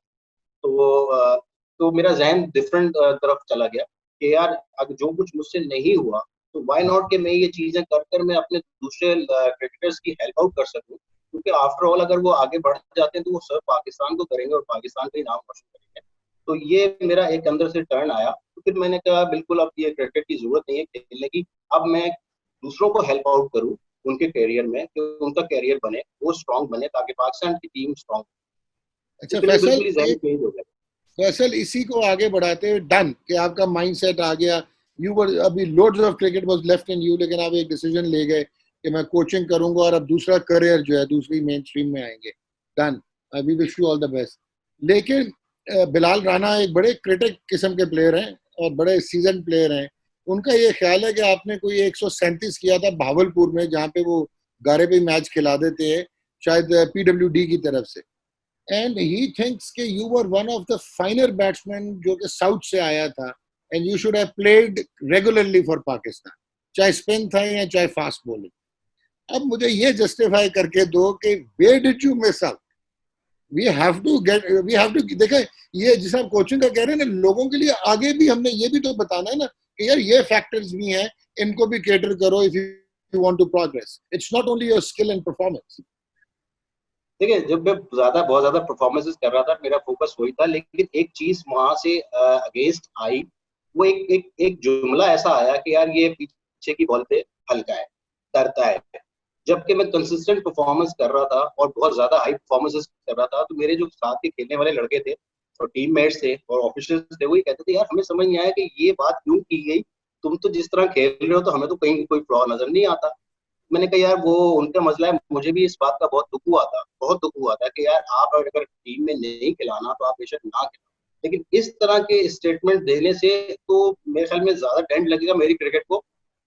तो तो मेरा जहन डिफरेंट तरफ चला गया कि यार अगर जो कुछ मुझसे नहीं हुआ, तो व्हाई नॉट कि मैं ये चीजें कर कर मैं अपने दूसरे क्रिकेटर्स की हेल्प आउट कर सकूं, क्योंकि आफ्टर ऑल अगर वो आगे बढ़ जाते हैं तो वो सिर्फ पाकिस्तान को करेंगे और पाकिस्तान का ही नाम रोशन करेंगे। तो ये मेरा एक अंदर से टर्न आया, तो फिर मैंने कहा बिल्कुल अब ये क्रिकेट की जरूरत नहीं है खेलने की, अब मैं दूसरों को हेल्प आउट करूँ उनके करियर में, कि उनका करियर बने, वो स्ट्रांग बने, ताकि पाकिस्तान की टीम स्ट्रांग। अच्छा इसलिए फैसल, बिल्कुल ही जहन चेंज हो गया। फैसल इसी को आगे बढ़ाते हुए डन कि आपका माइंडसेट आ गया, यू वर, अभी loads of cricket was left in you, लेकिन आप एक डिसीजन ले गए कि मैं कोचिंग करूंगा और अब दूसरा करियर जो है दूसरी मेन स्ट्रीम में आएंगे। Done, we wish you all the best. लेकिन बिलाल राणा एक बड़े क्रिटिक किस्म के प्लेयर हैं और बड़े सीजन प्लेयर हैं। उनका ये ख्याल है कि आपने कोई 137 किया था भावलपुर में, जहाँ पे वो गारे पे मैच खिला देते हैं, शायद PWD की तरफ से। एंड ही थिंक्स कि you were one of the फाइनर batsman जो कि साउथ से आया था, and you should have played regularly for Pakistan, चाहे स्पिन था या चाहे फास्ट बॉलिंग। अब मुझे ये जस्टिफाई करके दो कि where did you miss out? We have to देखें, ये जिस आप कोचिंग का कह रहे हैं ना, लोगों के लिए आगे भी हमने ये भी तो बताना है ना कि यार ये फैक्टर्स भी हैं, इनको भी केटर करो if you want to progress. It's not only your skill and performance. देखिए, जब मैं बहुत ज्यादा परफॉर्मेंसेस कर रहा था, मेरा फोकस वही था, लेकिन एक चीज वहां से अगेंस्ट आई। वो एक जुमला ऐसा आया कि यार ये पीछे की बॉल पे हल्का है, डरता है। जबकि मैं कंसिस्टेंट परफॉर्मेंस कर रहा था और बहुत ज्यादा हाई परफॉर्मेंसेस कर रहा था, तो मेरे जो साथ के खेलने वाले लड़के थे और टीममेट्स थे और ऑफिशियल्स थे, वो ये कहते थे यार हमें समझ नहीं आया कि ये बात क्यों की गई। तुम तो जिस तरह खेल रहे हो तो हमें तो कहीं कोई फ्लॉ नजर नहीं आता। मैंने कहा यार वो उनका मसला है, मुझे भी इस बात का बहुत दुख हुआ था कि यार आप अगर टीम में नहीं खिलाना तो आप बेशक ना खिलाओ, लेकिन इस तरह के स्टेटमेंट देने से तो मेरे ख्याल में ज्यादा डेंट लगेगा मेरी क्रिकेट को।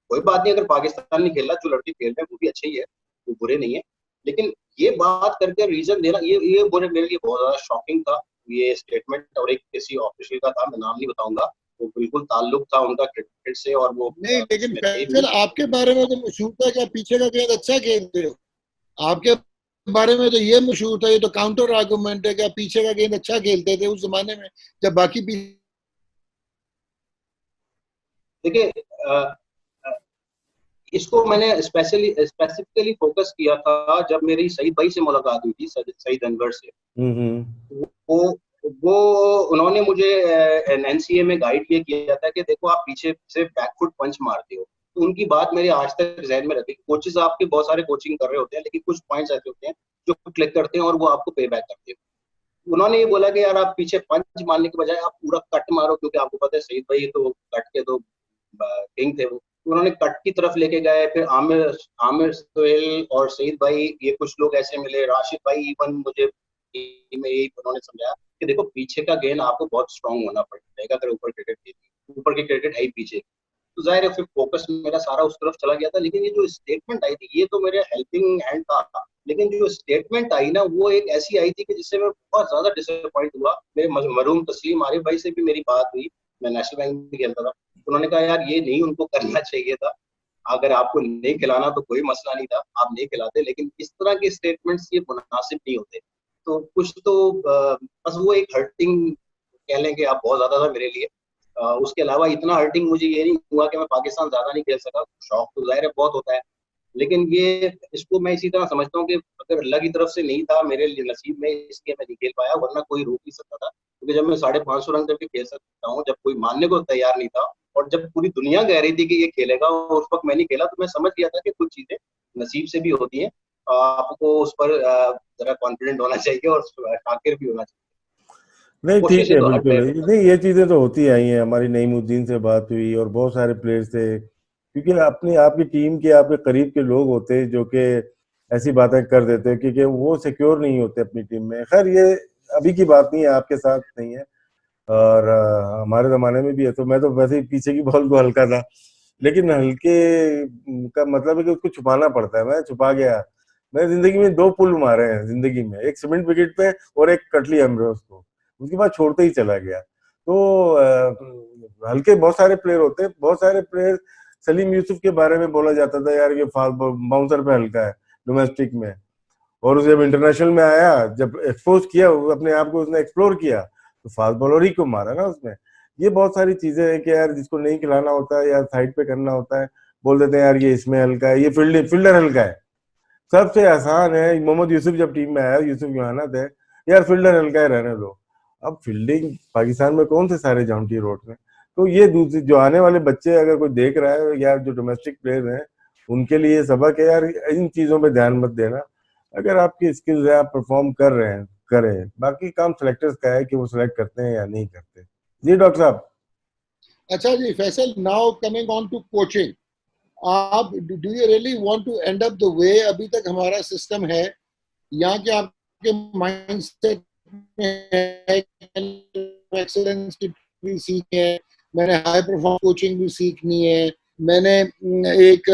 कोई बात नहीं, अगर पाकिस्तान नहीं खेल रहा, जो लड़के खेल रहे हैं वो भी अच्छे ही है, वो बुरे नहीं है, लेकिन ये बात करके रीजन देना, ये मेरे लिए बहुत ज्यादा शॉकिंग था ये स्टेटमेंट। और एक किसी ऑफिशियल का था, मैं नाम नहीं बताऊंगा, वो बिल्कुल ताल्लुक था उनका क्रिकेट से और वो नहीं, लेकिन उसमें थे भी। फैसल आपके बारे में तो मशहूर था कि आप पीछे का गेंद अच्छा खेलते हो। आपके बारे में तो ये मशहूर था, ये तो काउंटर आर्गुमेंट है कि आप पीछे का गेंद अच्छा खेलते थे उस जमाने में जब बाकी देखिए, इसको मैंने स्पेसिफिकली फोकस किया था जब मेरी सईद भाई से मुलाकात हुई थी, सईद अनवर से। वो वो उन्होंने मुझे NCA में गाइड ये किया था कि देखो आप पीछे से बैकफुट पंच मारते हो। तो उनकी बात मेरे आज तक जहन में रहती है। कोचेस आपके बहुत सारे कोचिंग कर रहे होते हैं, लेकिन कुछ पॉइंट्स ऐसे होते हैं जो क्लिक करते हैं और वो आपको पे बैक करते हैं। उन्होंने ये बोला कि यार आप पीछे पंच मारने के बजाय आप पूरा कट मारो, क्योंकि आपको पता है सईद भाई तो कट के तो किंग थे वो। उन्होंने कट की तरफ लेके गए, फिर आमिर आमिर सोहेल और सईद भाई, ये कुछ लोग ऐसे मिले, राशिद भाई इवन मुझे में यही उन्होंने समझाया कि देखो पीछे का गेंद आपको बहुत स्ट्रांग होना पड़ेगा अगर ऊपर क्रिकेट खेलनी, ऊपर की क्रिकेट है ही पीछे। तो जाहिर है फिर फोकस मेरा सारा उस तरफ चला गया था। लेकिन ये जो स्टेटमेंट आई थी ये तो मेरे हेल्पिंग हैंड था, लेकिन जो स्टेटमेंट आई ना वो एक ऐसी आई थी कि जिससे मैं बहुत ज्यादा डिसअपॉइंट हुआ। मेरे मरूम तस्लीम आरिफ भाई से भी मेरी बात हुई, मैं नेशनल बैंक में खेलता था। उन्होंने कहा यार ये नहीं उनको करना चाहिए था, अगर आपको नहीं खिलाना तो कोई मसला नहीं था, आप नहीं खिलाते, लेकिन इस तरह के स्टेटमेंट्स ये मुनासिब नहीं होते। तो कुछ तो बस वो एक हर्टिंग कह लें कि आप बहुत ज्यादा था मेरे लिए। उसके अलावा इतना हर्टिंग मुझे ये नहीं हुआ कि मैं पाकिस्तान ज्यादा नहीं खेल सका। शौक तो जाहिर है बहुत होता है, लेकिन ये इसको मैं इसी तरह समझता हूँ कि अगर अल्लाह की तरफ से नहीं था मेरे लिए नसीब में, इसलिए मैं नहीं खेल पाया, वरना कोई रोक नहीं सकता था। क्योंकि जब मैं 550 रन करके खेल सकता हूँ, जब कोई मानने को तैयार नहीं था और जब पूरी दुनिया कह रही थी कि ये खेलेगा और उस वक्त मैं नहीं खेला, तो मैं समझ गया था कि कुछ चीजें नसीब से भी होती हैं। आपको उस पर जरा कॉन्फिडेंट होना चाहिए और शाकिर भी होना चाहिए। नहीं ठीक कोशिशें है, तो हर बिल्कुल प्लेयर करता नहीं, ये चीजें तो होती आई हैं। हमारी नईमुद्दीन से बात हुई और बहुत सारे प्लेयर्स थे, क्योंकि अपनी आपकी टीम के आपके करीब के लोग होते जो कि ऐसी बातें कर देते हैं, क्योंकि वो सिक्योर नहीं होते अपनी टीम में। खैर ये अभी की बात नहीं है, आपके साथ नहीं है, और हमारे जमाने में भी है। तो मैं तो वैसे ही पीछे की बॉल को हल्का था, लेकिन हल्के का मतलब है कि उसको छुपाना पड़ता है। मैं छुपा गया। मैंने जिंदगी में 2 पुल मारे हैं जिंदगी में, एक सीमेंट विकेट पे और एक कटली एम्ब्रोस को, उसके बाद छोड़ते ही चला गया। तो हल्के बहुत सारे प्लेयर होते हैं, बहुत सारे प्लेयर। सलीम यूसुफ के बारे में बोला जाता था यार ये बाउंसर पे हल्का है डोमेस्टिक में, और जब इंटरनेशनल में आया, जब एक्सपोज किया अपने आप को, उसने एक्सप्लोर किया, तो फास्ट बॉलर ही को मारा ना उसने। ये बहुत सारी चीजें हैं कि यार जिसको नहीं खिलाना होता है या साइड पे करना होता है, बोल देते हैं यार ये इसमें हल्का है, ये फील्डर हल्का है। सबसे आसान है, मोहम्मद यूसुफ जब टीम में आया, यूसुफ यूहाना थे, यार फील्डर हल्का है रहने दो। अब फील्डिंग पाकिस्तान में कौन से सारे जाउंटी रोड में। तो ये दूसरी जो आने वाले बच्चे अगर कोई देख रहा है, या जो डोमेस्टिक प्लेयर हैं, उनके लिए सबक है यार, इन चीजों पे ध्यान मत देना। अगर आपकी स्किल्स है, आप परफॉर्म कर रहे हैं, करें, बाकी काम सिलेक्टर्स का है कि वो सिलेक्ट करते हैं या नहीं करते। जी डॉक्टर साहब। अच्छा जी Faisal, now coming on to coaching, आप do you really want to end up the way अभी तक हमारा सिस्टम है, या कि आपके माइंड सेट में है एक्सेलेंस की भी सीखी है, मैंने हाई परफॉर्मेंस कोचिंग भी सीखनी है, मैंने एक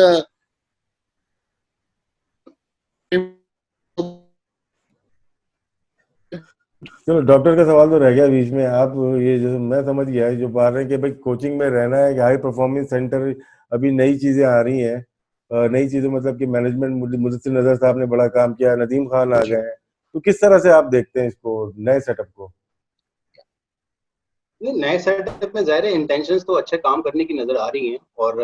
चलो डॉक्टर का सवाल तो रह गया बीच में। आप ये जो मैं समझ गया जो बात रहे हैं कि भाई कोचिंग में रहना है कि हाई परफॉर्मेंस सेंटर, अभी नई चीजें आ रही हैं, नई चीजें मतलब कि मैनेजमेंट, मुदस्सिर नजर साहब ने बड़ा काम किया, नदीम खान आ गए हैं, तो किस तरह से आप देखते हैं इसको, नए सेटअप को? नहीं, नए सेटअप में जाहिर है इंटेंशंस तो अच्छे काम करने की नजर आ रही हैं और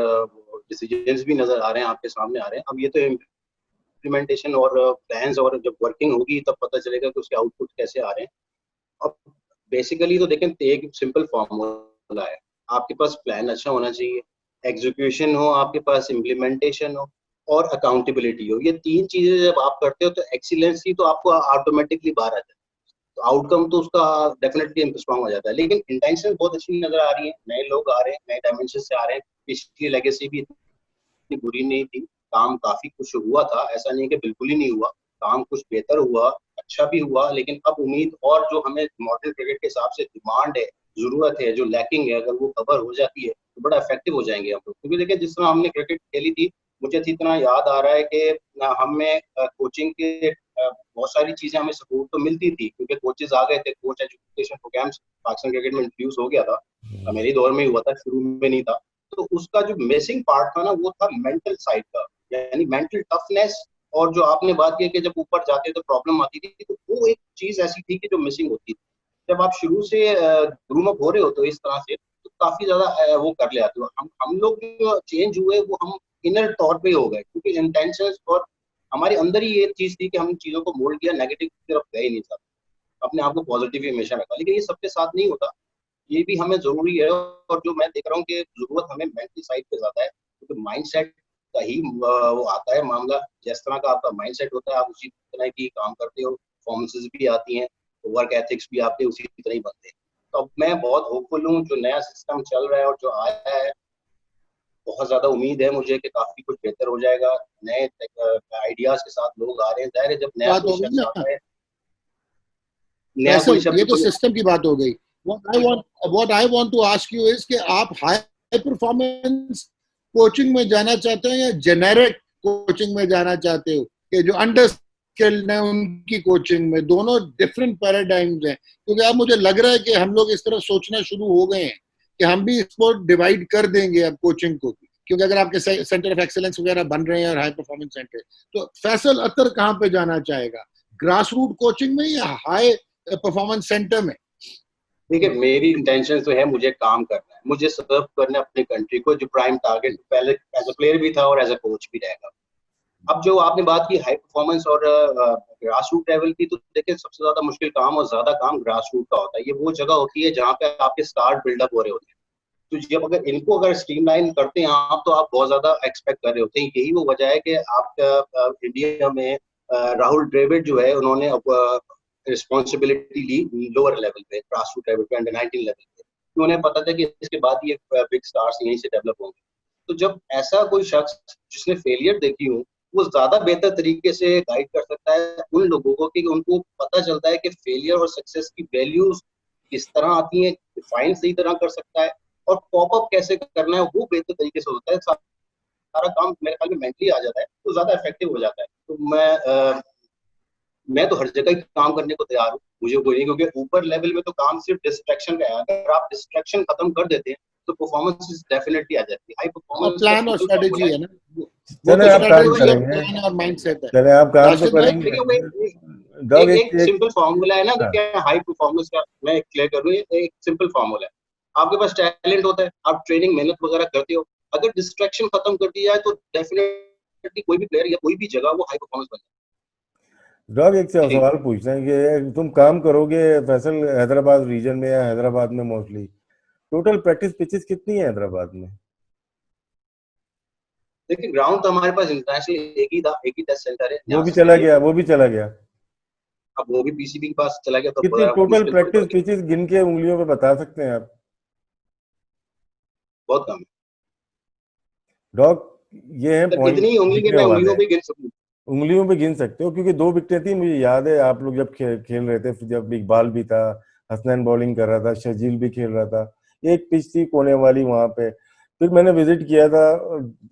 डिसीजंस भी नजर आ रहे हैं, आपके सामने आ रहे हैं। अब ये तो इम्प्लीमेंटेशन और प्लान्स और जब वर्किंग होगी तब पता चलेगा कि उसके आउटपुट कैसे आ रहे हैं। अब बेसिकली तो देखें, एक सिंपल फॉर्मूला है, आपके पास प्लान अच्छा होना चाहिए, एग्जीक्यूशन हो आपके पास, इम्प्लीमेंटेशन हो और अकाउंटेबिलिटी हो। ये तीन चीजें जब आप करते हो तो एक्सीलेंसी तो आपको ऑटोमेटिकली बाहर आ जाती है, तो आउटकम तो उसका डेफिनेटली स्ट्रॉन्ग हो जाता है। लेकिन इंटेंशन बहुत अच्छी नजर आ रही है, नए लोग आ रहे हैं, नए डायमेंशन से आ रहे हैं। पिछली लेगेसी भी इतनी बुरी नहीं थी, काम काफी कुछ हुआ था, ऐसा नहीं कि बिल्कुल ही नहीं हुआ, काम कुछ बेहतर हुआ, अच्छा भी हुआ। लेकिन अब उम्मीद, और जो हमें मॉडर्न क्रिकेट के हिसाब से डिमांड है, जरूरत है, जो लैकिंग है, अगर वो कवर हो जाती है तो बड़ा इफेक्टिव हो जाएंगे हम लोग। क्योंकि देखिए, जिस तरह हमने क्रिकेट खेली थी, मुझे इतना याद आ रहा है कि हमें कोचिंग के बहुत सारी चीजें हमें सपोर्ट तो मिलती थी, क्योंकि कोचेज आ गए थे, coach education programmes Pakistan cricket में इंट्रोड्यूस हो गया था, मेरे दौर में ही हुआ था, शुरू में नहीं था। तो उसका जो मिसिंग पार्ट था ना, वो था मेंटल साइड का, यानी मेंटल टफनेस। और जो आपने बात की कि जब ऊपर जाते तो प्रॉब्लम आती थी, तो वो एक चीज ऐसी थी कि जो मिसिंग होती थी। जब आप शुरू से ग्रूम अप हो रहे हो तो इस तरह से, तो काफी ज्यादा वो कर ले आते हो। हम लोग जो चेंज हुए वो हम इनर तौर पे हो गए, क्योंकि इंटेंशन और हमारे अंदर ही ये चीज थी कि हम चीजों को मोल्ड किया, नेगेटिव की तरफ गए नहीं, साथ अपने आप को पॉजिटिव ही हमेशा रखा। लेकिन ये सबके साथ नहीं होता, ये भी हमें जरूरी है। और जो मैं देख रहा हूँ कि जरूरत हमें मेंटल साइड पे ज्यादा है, क्योंकि माइंड सेट का ही वो आता है मामला। जिस तरह का आपका माइंड सेट होता है, आप उसी तरह की काम करते हो, परफॉर्मेंसेज भी आती हैं, वर्क एथिक्स भी आपके उसी तरह ही बनते हैं। तो अब मैं बहुत होपफुल हूँ, जो नया सिस्टम चल रहा है और जो आया है, बहुत ज्यादा उम्मीद है मुझे कि काफी कुछ बेहतर हो जाएगा। नए आइडियाज के साथ लोग आ रहे हैं, जाहिर है जब नया बात कोई हो गई शख्स ना आता है, नया कोई फैसल, ये शब्द तो कोई। सिस्टम की बात हो गई। What I want to ask you is कि आप हाई परफॉर्मेंस कोचिंग में जाना चाहते हो या जेनेरिक कोचिंग में जाना चाहते हो, कि जो अंडर स्किल्ड है उनकी कोचिंग में? दोनों डिफरेंट पैराडाइम्स हैं। क्योंकि अब मुझे लग रहा है कि हम लोग इस तरह सोचना शुरू हो गए हैं कि हम भी इसको डिवाइड कर देंगे अब कोचिंग को भी, क्योंकि अगर आपके सेंटर ऑफ एक्सेलेंस वगैरह बन रहे हैं और हाई परफॉर्मेंस सेंटर, तो फैसल अतर कहाँ पे जाना चाहेगा, ग्रास रूट कोचिंग में या हाई परफॉर्मेंस सेंटर में? देखिए, मेरी इंटेंशन तो है, मुझे काम करना है, मुझे सर्व करना है अपनी कंट्री को, जो प्राइम टारगेट पहले एज अ प्लेयर भी था और एज अ कोच भी रहेगा। अब जो आपने बात की हाई परफॉर्मेंस और ग्रास रूट लेवल की, तो देखिए सबसे ज्यादा मुश्किल काम और ज्यादा काम ग्रास रूट का होता है। ये वो जगह होती है जहाँ पे आपके स्टार्ट बिल्डअप हो रहे होते हैं। तो जब अगर इनको अगर स्ट्रीमलाइन करते हैं आप, तो आप बहुत ज्यादा एक्सपेक्ट कर रहे होते हैं। यही वो वजह है कि आपका इंडिया में राहुल द्रविड़ जो है, उन्होंने रिस्पॉन्सिबिलिटी ली लोअर लेवल पे, ग्रास रूट लेवल पे, अंडर 19 लेवल पे। तो उन्हें पता था कि इसके बाद ये बिग स्टार्स यहीं से डेवलप होंगे। तो जब ऐसा कोई शख्स जिसने फेलियर देखी हो, वो ज्यादा बेहतर तरीके से गाइड कर सकता है उन लोगों को, कि उनको पता चलता है कि फेलियर और सक्सेस की वैल्यूज किस तरह आती हैं, डिफाइन सही तरह कर सकता है, और पॉप अप कैसे करना है वो बेहतर तरीके से होता है। सारा काम मेरे ख्याल में मेंटली आ जाता है, तो ज्यादा इफेक्टिव हो जाता है। तो मैं तो हर जगह ही काम करने को तैयार हूँ, मुझे कोई नहीं, क्योंकि ऊपर लेवल में तो काम सिर्फ डिस्ट्रैक्शन का है। अगर आप डिस्ट्रैक्शन खत्म कर देते हैं तो परफॉर्मेंस डेफिनेटली आ जाती है। हाई और परफॉर्मेंस का प्लान और सिंपल फॉर्मूला स्ट्रेटेजी है। है ना, वो चले तो आप काम स्ट्रेटेजी और करेंगे, प्लान और माइंडसेट है। चले आप काम तो राशिद भाई, करेंगे। देखिए, वो डॉग एक एक सिंपल फॉर्मूला है ना कि हाँ। क्या हाई परफॉर्मेंस का, मैं क्लियर करूँ, एक सिंपल फॉर्मूला है। आपके पास टैलेंट होता है, आप ट्रेनिंग मेहनत वगैरह करते हो, अगर डिस्ट्रैक्शन खत्म कर दी जाए तो डेफिनेटली कोई भी प्लेयर या कोई भी जगह वो हाई परफॉर्मेंस बन डॉग एक से जाएगी। सवाल पूछना है कि तुम काम करोगे फैसल हैदराबाद रीजन में या हैदराबाद में मोस्टली, टोटल प्रैक्टिस पिचेस कितनी है हैदराबाद में? देखिए, ग्राउंड तो हमारे पास इंटरनेशनल एक ही टेस्ट सेंटर है वो जहाँ भी से चला खेलिए। गया, वो भी चला गया। अब वो भी पीसीबी के पास चला गया, तो कितनी बड़ा टोटल मुश्किल थोड़ी हो प्रैक्टिस गया। पिचेस गिन के उंगलियों पे बता सकते हैं आप? बहुत कम डॉग ये है है, तो पॉइंट कितनी उंगली के लिखने मैं वाले, उंगलियों पे गिन सकूं? उंगलियों पे गिन सकते हो, क्योंकि 2 विकेटें थी, मुझे याद है आप लोग जब खेल रहे थे, जब इकबाल भी था, हसनैन बॉलिंग कर रहा था, शजील भी खेल रहा था। एक पिच थी कोने वाली वहां पे। फिर मैंने विजिट किया था,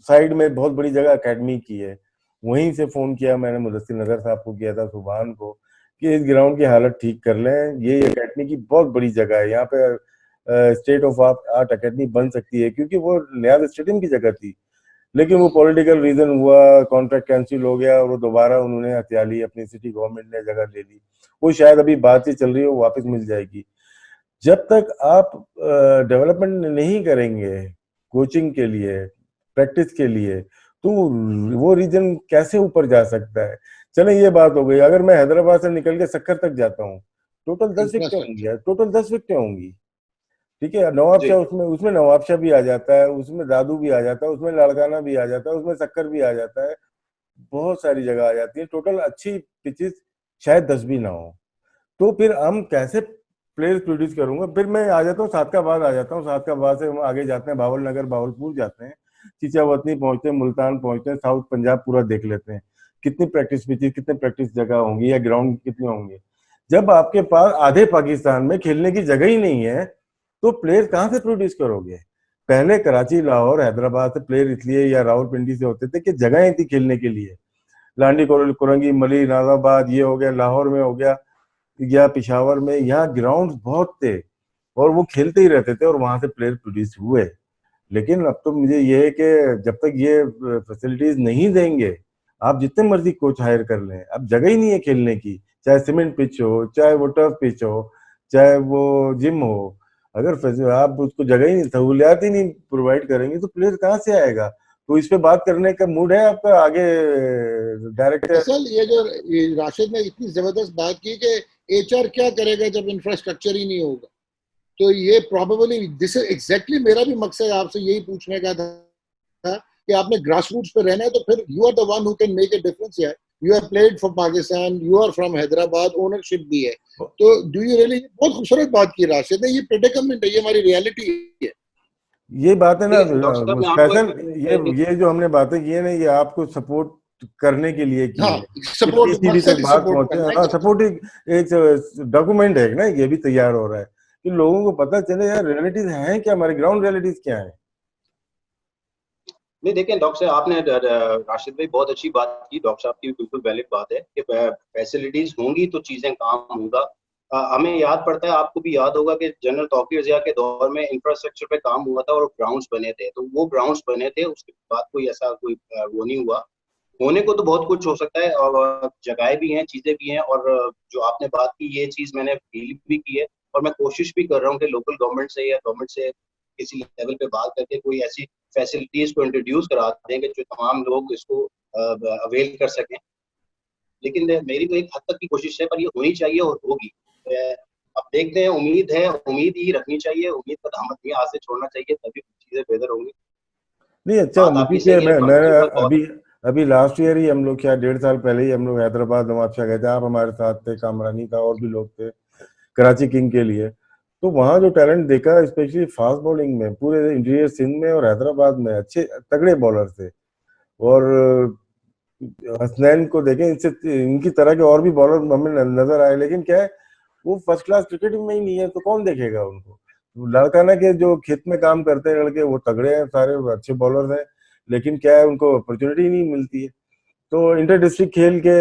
साइड में बहुत बड़ी जगह एकेडमी की है, वहीं से फोन किया मैंने मुदस्सिर नजर साहब को, किया था सुबहान को, कि इस ग्राउंड की हालत ठीक कर लें, ये एकेडमी की बहुत बड़ी जगह है, यहाँ पे स्टेट ऑफ आर्ट एकेडमी बन सकती है, क्योंकि वो नया स्टेडियम की जगह थी। लेकिन वो पॉलिटिकल रीजन हुआ, कॉन्ट्रैक्ट कैंसिल हो गया, और वो दोबारा उन्होंने हथिया ली, अपनी सिटी गवर्नमेंट ने जगह ले ली। वो शायद अभी बातचीत चल रही है, वो वापस मिल जाएगी। जब तक आप डेवलपमेंट नहीं करेंगे कोचिंग के लिए, प्रैक्टिस के लिए, तो वो रीजन कैसे ऊपर जा सकता है? चले, ये बात हो गई। अगर मैं हैदराबाद से निकल के सक्कर तक जाता हूँ, टोटल 10 विकेटें होंगी, इंफ्रास्ट्रक्चर। टोटल 10 विकेटें होंगी। ठीक है, नवाब जी शाह उसमें उसमें नवाब शाह भी आ जाता है, उसमें दादू भी आ जाता है, उसमें लाड़काना भी आ जाता है, उसमें सक्कर भी आ जाता है, बहुत सारी जगह आ जाती है। टोटल अच्छी पिचेस शायद 10 भी ना हो, तो फिर हम कैसे प्लेयर्स प्रोड्यूस करूंगा? फिर मैं आ जाता हूँ सादकाबाद, आ जाता हूँ सादकाबाद से हम आगे जाते हैं भावल नगर, भावलपुर जाते हैं, चिचावतनी पहुंचते हैं, मुल्तान पहुंचते हैं, साउथ पंजाब पूरा देख लेते हैं, कितनी प्रैक्टिस पिचेस, कितने प्रैक्टिस जगह होंगी, या ग्राउंड कितने होंगे। जब आपके पास आधे पाकिस्तान में खेलने की जगह ही नहीं है, तो प्लेयर कहाँ से प्रोड्यूस करोगे? पहले कराची, लाहौर, हैदराबाद से प्लेयर इसलिए या रावलपिंडी से होते थे कि जगहें थी खेलने के लिए। लांडी कुरंगी, मली, नाजाबाद, ये हो गया, लाहौर में हो गया, या पिशावर में, यहाँ ग्राउंड बहुत थे, और वो खेलते ही रहते थे, और वहां से प्लेयर प्रोड्यूस हुए। लेकिन अब तो मुझे ये है कि जब तक ये फैसिलिटीज नहीं देंगे, आप जितने मर्जी कोच हायर कर लें, अब जगह ही नहीं है खेलने की। चाहे सीमेंट पिच हो, चाहे वो टर्फ पिच हो, चाहे वो जिम हो, अगर आप उसको जगह ही नहीं, सहूलियात ही नहीं प्रोवाइड करेंगे, तो प्लेयर कहाँ से आएगा? तो इस पे बात करने का मूड है आपका आगे, डायरेक्टर? असल ये राशिद ने इतनी जबरदस्त बात की कि एचआर क्या करेगा जब इंफ्रास्ट्रक्चर ही नहीं होगा। तो ये प्रॉबेबली दिस इज एग्जैक्टली मेरा भी मकसद आपसे यही पूछने का था कि आपने ग्रास रूट्स पे रहना है, तो फिर you are the one who can make a difference here. You have played for Pakistan, you are from Hyderabad, ownership भी है। तो डू यू रियली, बहुत खूबसूरत बात की राशिद ने, ये प्रेडिकमेंट है, ये हमारी रियलिटी है। ये बात है ना, देखिए डॉक्टर साहब, मैं आपको स्पेशल, ये जो हमने बातें की है ना, ये आपको सपोर्ट करने के लिए की हाँ, है। सपोर्ट, इतनी सीधी मकसद तक ही बात सपोर्ट पहुंचे, करना हाँ, है। सपोर्ट एक डॉक्यूमेंट है ना, ये भी तैयार हो रहा है कि लोगों को पता चले यार रियलिटीज हैं क्या, हमारी ग्राउंड रियलिटीज क्या है। नहीं, देखिए डॉक्टर साहब, आपने राशिद भाई बहुत अच्छी बात की, डॉक्टर साहब की बिल्कुल वैलिड बात है कि फैसिलिटीज होंगी तो चीजें काम होगा। हमें याद पड़ता है, आपको भी याद होगा कि जनरल तौकीर जिया के दौर में इंफ्रास्ट्रक्चर पे काम हुआ था और ग्राउंड्स बने थे, तो वो ग्राउंड्स बने थे, उसके बाद कोई ऐसा कोई वो नहीं हुआ। होने को तो बहुत कुछ हो सकता है, और जगहें भी हैं, चीजें भी हैं, और जो आपने बात की ये चीज मैंने फील भी की है, और मैं कोशिश भी कर रहा हूँ कि लोकल गवर्नमेंट से या गवर्नमेंट से किसी लेवल पे बात करके कोई ऐसी फैसिलिटीज को इंट्रोड्यूस करा दें कि जो तमाम लोग इसको अवेल कर सकें। लेकिन मेरी तो एक हद तक की कोशिश है, पर ये होनी चाहिए और होगी। अब देखते हैं, उम्मीद है, उम्मीद ही रखनी चाहिए, उम्मीद का दामन नहीं हाथ से छोड़ना चाहिए, तभी चीजें बेहतर होंगी। नहीं, अच्छा, बात आपकी क्योंकि सही है, मैं प्रिंसिपल बहुत। अभी अभी लास्ट ईयर ही हम लोग, क्या 1.5 साल पहले ही हम लोग हैदराबाद नवाब शाह गए थे, आप हमारे साथ थे, कामरानी था, और भी लोग थे, कराची किंग के लिए। तो वहाँ जो टैलेंट देखा, स्पेशली फास्ट बॉलिंग में, पूरे इंटीरियर सिंध में और हैदराबाद में अच्छे तगड़े बॉलर थे। और हसनैन को देखें, इनसे इनकी तरह के और भी बॉलर हमें नजर आए, लेकिन क्या है, वो फर्स्ट क्लास क्रिकेट में ही नहीं है, तो कौन देखेगा उनको? लड़काना के जो खेत में काम करते हैं लड़के, वो तगड़े हैं, सारे अच्छे बॉलर हैं, लेकिन क्या है, उनको अपॉर्चुनिटी नहीं मिलती है। तो इंटर डिस्ट्रिक्ट खेल के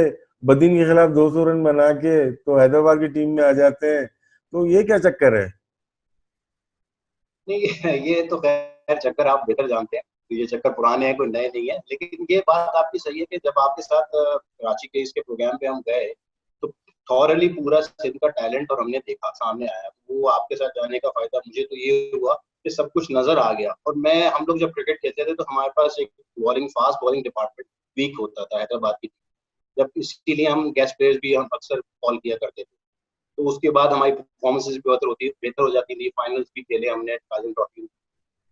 बदीन के खिलाफ 200 रन बना के तो हैदराबाद की टीम में आ जाते हैं, तो ये क्या चक्कर है? नहीं, ये तो खैर चक्कर आप बेहतर जानते हैं, तो ये चक्कर पुराने हैं, कोई नए नहीं है। लेकिन ये बात आपकी सही है कि जब आपके साथ कराची के इसके प्रोग्राम पे हम गए, तो थॉरली पूरा सिंध का टैलेंट और हमने देखा, सामने आया। वो आपके साथ जाने का फायदा मुझे तो ये हुआ कि सब कुछ नजर आ गया। और हम लोग जब क्रिकेट खेलते थे, तो हमारे पास एक फास्ट बॉलिंग डिपार्टमेंट वीक होता था हैदराबाद की, जब इसके लिए हम गेस्ट प्लेयर्स भी हम अक्सर कॉल किया करते थे। तो उसके बाद हमारी परफॉर्मेंसेस भी बेहतर हो जाती थी, फाइनल्स भी खेले हमने काजल ट्रॉफी में।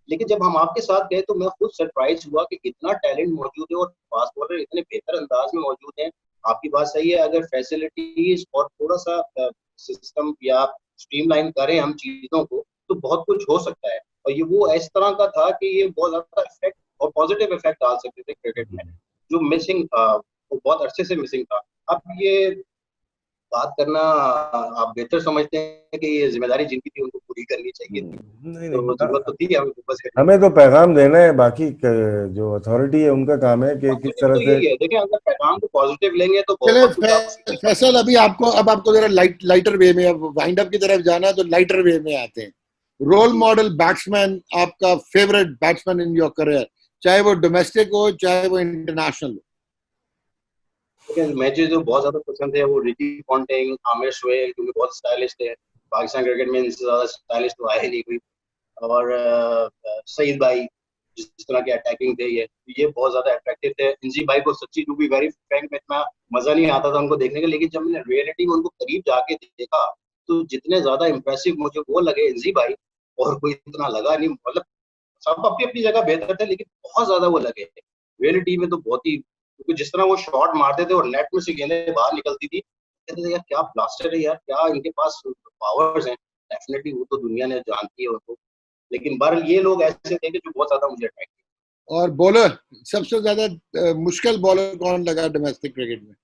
लेकिन जब हम आपके साथ गए, तो मैं खुद सरप्राइज हुआ कि इतना टैलेंट मौजूद है, और फास्ट बॉलर इतने बेहतर अंदाज में मौजूद हैं। आपकी बात सही है, अगर फैसिलिटीज और थोड़ा सा सिस्टम या स्ट्रीमलाइन करें हम चीजों को, तो बहुत कुछ हो सकता है। और ये वो इस तरह का था कि ये बहुत ज्यादा इफेक्ट और पॉजिटिव इफेक्ट डाल सकते थे क्रिकेट में, जो मिसिंग, वो बहुत अरसे से मिसिंग था। अब ये बात करना आप बेहतर समझते हैं कि ये जिम्मेदारी जिनकी थी उनको पूरी करनी चाहिए थी, नहीं तो नहीं, जरूरत तो थी हमें फोकस करने हमें तो पैगाम देना है, बाकी जो अथॉरिटी है उनका काम है कि किस की। तरह तो से। यही है, देखिए अगर पैगाम को पॉजिटिव लेंगे तो चले बहुत कुछ आप उसमें कर फैसल, अभी आपको, अब आपको जरा लाइटर वे में, अब वाइंड अप की तरफ जाना है तो लाइटर वे में आते हैं। रोल सकते मॉडल बैट्समैन, आपका favourite batsman in your career, चाहे वो डोमेस्टिक हो चाहे वो इंटरनेशनल हो। हैं। मैचेस जो बहुत ज्यादा पसंद है वो रिकी पॉन्टिंग, आमिर शोएब, क्योंकि बहुत स्टाइलिश थे। पाकिस्तान क्रिकेट में इनसे ज्यादा स्टाइलिश तो आए नहीं कोई। और सईद भाई, जिस तरह के अटैकिंग थे, ये बहुत ज्यादा अट्रैक्टिव थे। इंजी भाई को सच्ची टू बी वेरी फ्रैंक में इतना मजा नहीं आता था उनको देखने का, लेकिन जब मैंने रियलिटी में उनको करीब जाके देखा तो जितने ज्यादा इंप्रेसिव मुझे वो लगे इंजी भाई, और कोई इतना लगा नहीं। मतलब सब अपनी अपनी जगह बेहतर थे, लेकिन बहुत ज्यादा वो लगे रियलिटी में तो बहुत ही, क्योंकि जिस तरह वो शॉट मारते थे और नेट में से गेंदें बाहर निकलती थी, कहते थे यार क्या ब्लास्टर है यार, क्या इनके पास पावर्स हैं। डेफिनेटली वो तो दुनिया ने जानती है उनको, लेकिन बहरहाल ये लोग ऐसे थे कि जो बहुत ज्यादा मुझे अट्रैक्ट किया। और बॉलर, सबसे ज्यादा मुश्किल बॉलर कौन लगा डोमेस्टिक क्रिकेट में?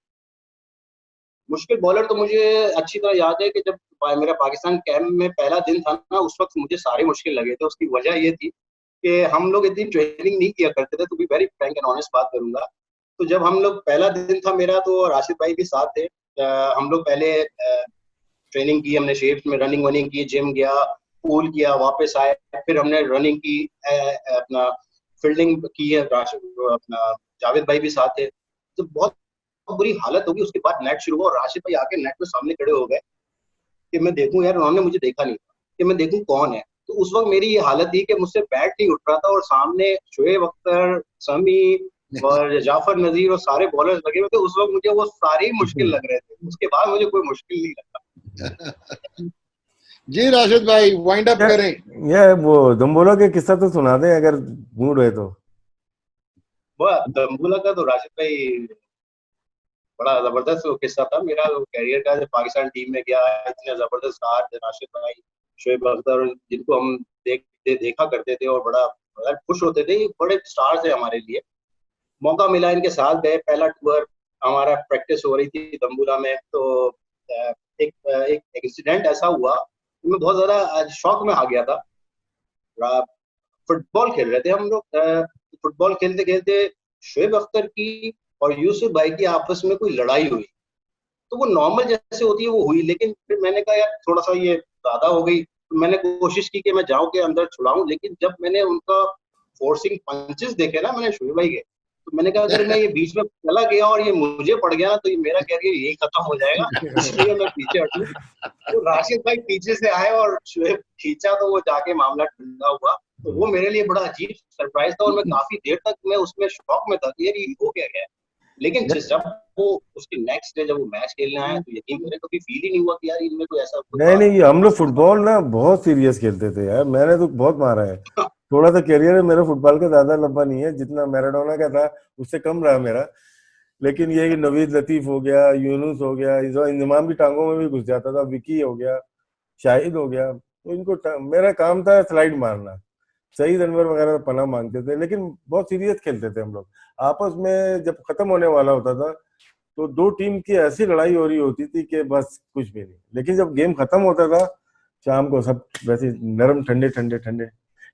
मुश्किल बॉलर तो मुझे अच्छी तरह याद है कि जब मेरा पाकिस्तान कैंप में पहला दिन था ना, उस वक्त मुझे सारे मुश्किल लगे थे। उसकी वजह ये थी कि हम लोग इतनी ट्रेनिंग नहीं किया करते थे, तो भी वेरी फ्रैंक एंड ऑनेस्ट बात करूंगा। तो जब हम लोग, पहला दिन था मेरा, तो राशिद भाई भी साथ थे। हम लोग पहले ट्रेनिंग की, हमने शेप्स में रनिंग वनिंग की, जिम गया, पूल किया, वापस आए, फिर हमने रनिंग की, अपना फील्डिंग की है। अपना जावेद भाई भी साथ थे। तो बहुत बुरी हालत होगी। उसके बाद नेट शुरू हुआ और राशिद भाई आके नेट में सामने खड़े हो गए कि मैं देखूं यार, उन्होंने मुझे देखा नहीं था कि मैं देखूं कौन है। तो उस वक्त मेरी ये हालत थी कि मुझसे बैट नहीं उठ रहा था, और सामने शोएब अख्तर, समी और जाफर नजीर और सारे बॉलर्स लगे हुए थे। उस वक्त मुझे वो सारे ही मुश्किल लग रहे थे। उसके बाद मुझे कोई मुश्किल नहीं लगा। जी राशिद भाई, वाइंड अप क्या करें। ये वो दम्बोला के किस्सा तो सुना दें अगर मूड है तो। वो तंबुला का तो राशिद भाई बड़ा जबरदस्त वो किस्सा था मेरा कैरियर का। जब पाकिस्तान टीम में गया, इतने जबरदस्त स्टार थे राशिद भाई, शोएब अख्तर, जिनको हम देखा करते थे और बड़ा बड़ा खुश होते थे। ये बड़े स्टार थे हमारे लिए। मौका मिला, इनके साथ गए। पहला टूर हमारा, प्रैक्टिस हो रही थी तंबुला में, तो एक इंसिडेंट ऐसा हुआ कि मैं बहुत ज्यादा शौक में आ गया था। फुटबॉल खेल रहे थे हम लोग। फुटबॉल खेलते खेलते शोएब अख्तर की और यूसुफ भाई की आपस में कोई लड़ाई हुई। तो वो नॉर्मल जैसे होती है वो हुई, लेकिन फिर मैंने कहा यार थोड़ा सा ये ज्यादा हो गई। तो मैंने कोशिश की कि मैं जाऊं के अंदर छुड़ाऊं, लेकिन जब मैंने उनका फोर्सिंग पंचेस देखे ना मैंने शोएब भाई के, तो मैंने कहा अगर मैं ये बीच में चला गया और ये मुझे पड़ गया ना, तो ये मेरा कैरियर यही खत्म हो जाएगा। इसलिए मैं पीछे हटूं। तो राशिद भाई पीछे से आए और शोएब खींचा, तो वो जाके मामला ठंडा हुआ। तो वो मेरे लिए बड़ा अजीब सरप्राइज था, और मैं काफी देर तक मैं उसमें शॉक में था कि यार ये हो क्या गया। लेकिन जब वो उसके नेक्स्ट डे जब वो मैच खेलने आया, तो यकीन करें कभी फील ही नहीं हुआ कि यार इनमें कोई ऐसा कोई नहीं बात नहीं, हम लोग है। फुटबॉल ना बहुत सीरियस खेलते थे यार, मैंने तो बहुत मारा है। थोड़ा सा करियर है मेरा फुटबॉल का, ज्यादा लंबा नहीं है, जितना मैराडोना का था उससे कम रहा मेरा। लेकिन ये कि नवीद लतीफ हो गया, यूनुस हो गया, इंजमाम की टांगों में भी घुस जाता था, विकी हो गया, शाहिद हो गया, तो इनको मेरा काम था स्लाइड मारना। सईद अनवर वगैरह पनाह मांगते थे, लेकिन बहुत सीरियस खेलते थे हम लोग। आपस में जब खत्म होने वाला होता था तो दो टीम की ऐसी लड़ाई हो रही होती थी कि बस कुछ भी नहीं। लेकिन जब गेम खत्म होता था शाम को, सब वैसे नरम ठंडे ठंडे ठंडे,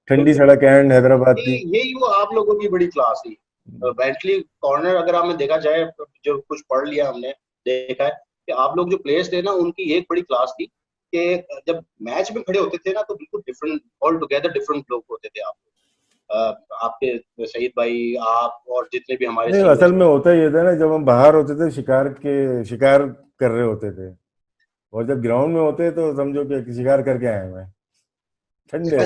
ठंडी बिल्कुल, सड़क एंड हैदराबाद की। यही वो आप लोगों की बड़ी क्लास थी। बेंटली कॉर्नर अगर आपने देखा जाए, जो कुछ पढ़ लिया हमने, देखा है कि आप लोग जो प्लेयर्स थे ना, उनकी एक बड़ी क्लास थी कि जब मैच में खड़े होते थे ना, तो बिल्कुल डिफरेंट, ऑल टुगेदर डिफरेंट लोग होते थे आप। आपके शहीद भाई, आप और जितने भी हमारे नहीं, असल सीनियर्स में थे। होता ये था ना, जब हम बाहर होते थे शिकार कर रहे होते थे, और जब ग्राउंड में होते तो समझो कि शिकार करके आए हुए हैं, ठंडे।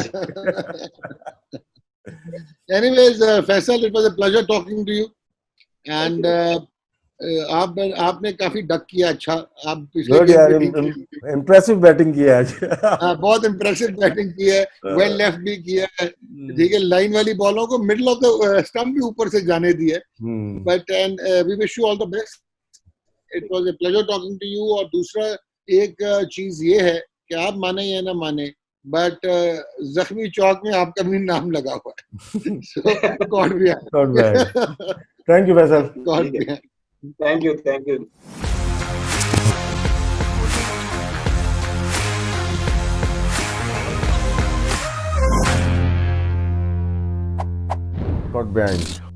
Anyways, Faisal, it was a pleasure talking to you. And आपने काफी डक किया। अच्छा, आप पिछले गुड गेम यार, पे ठीक थे। इम्प्रेसिव बैटिंग की है आज। बहुत इंप्रेसिव बैटिंग की है, वेल लेफ्ट भी किया है। ठीक है, लाइन वाली बॉलों को मिडल ऑफ द स्टंप भी ऊपर से जाने दी है। But and we wish you all the best. It was a pleasure talking to you. और दूसरा एक चीज ये है कि आप माने या ना माने, बट जख्मी चौक में आपका भी नाम लगा हुआ है। So God be thank you Faisal. God be thank you, thank you. Caught behind.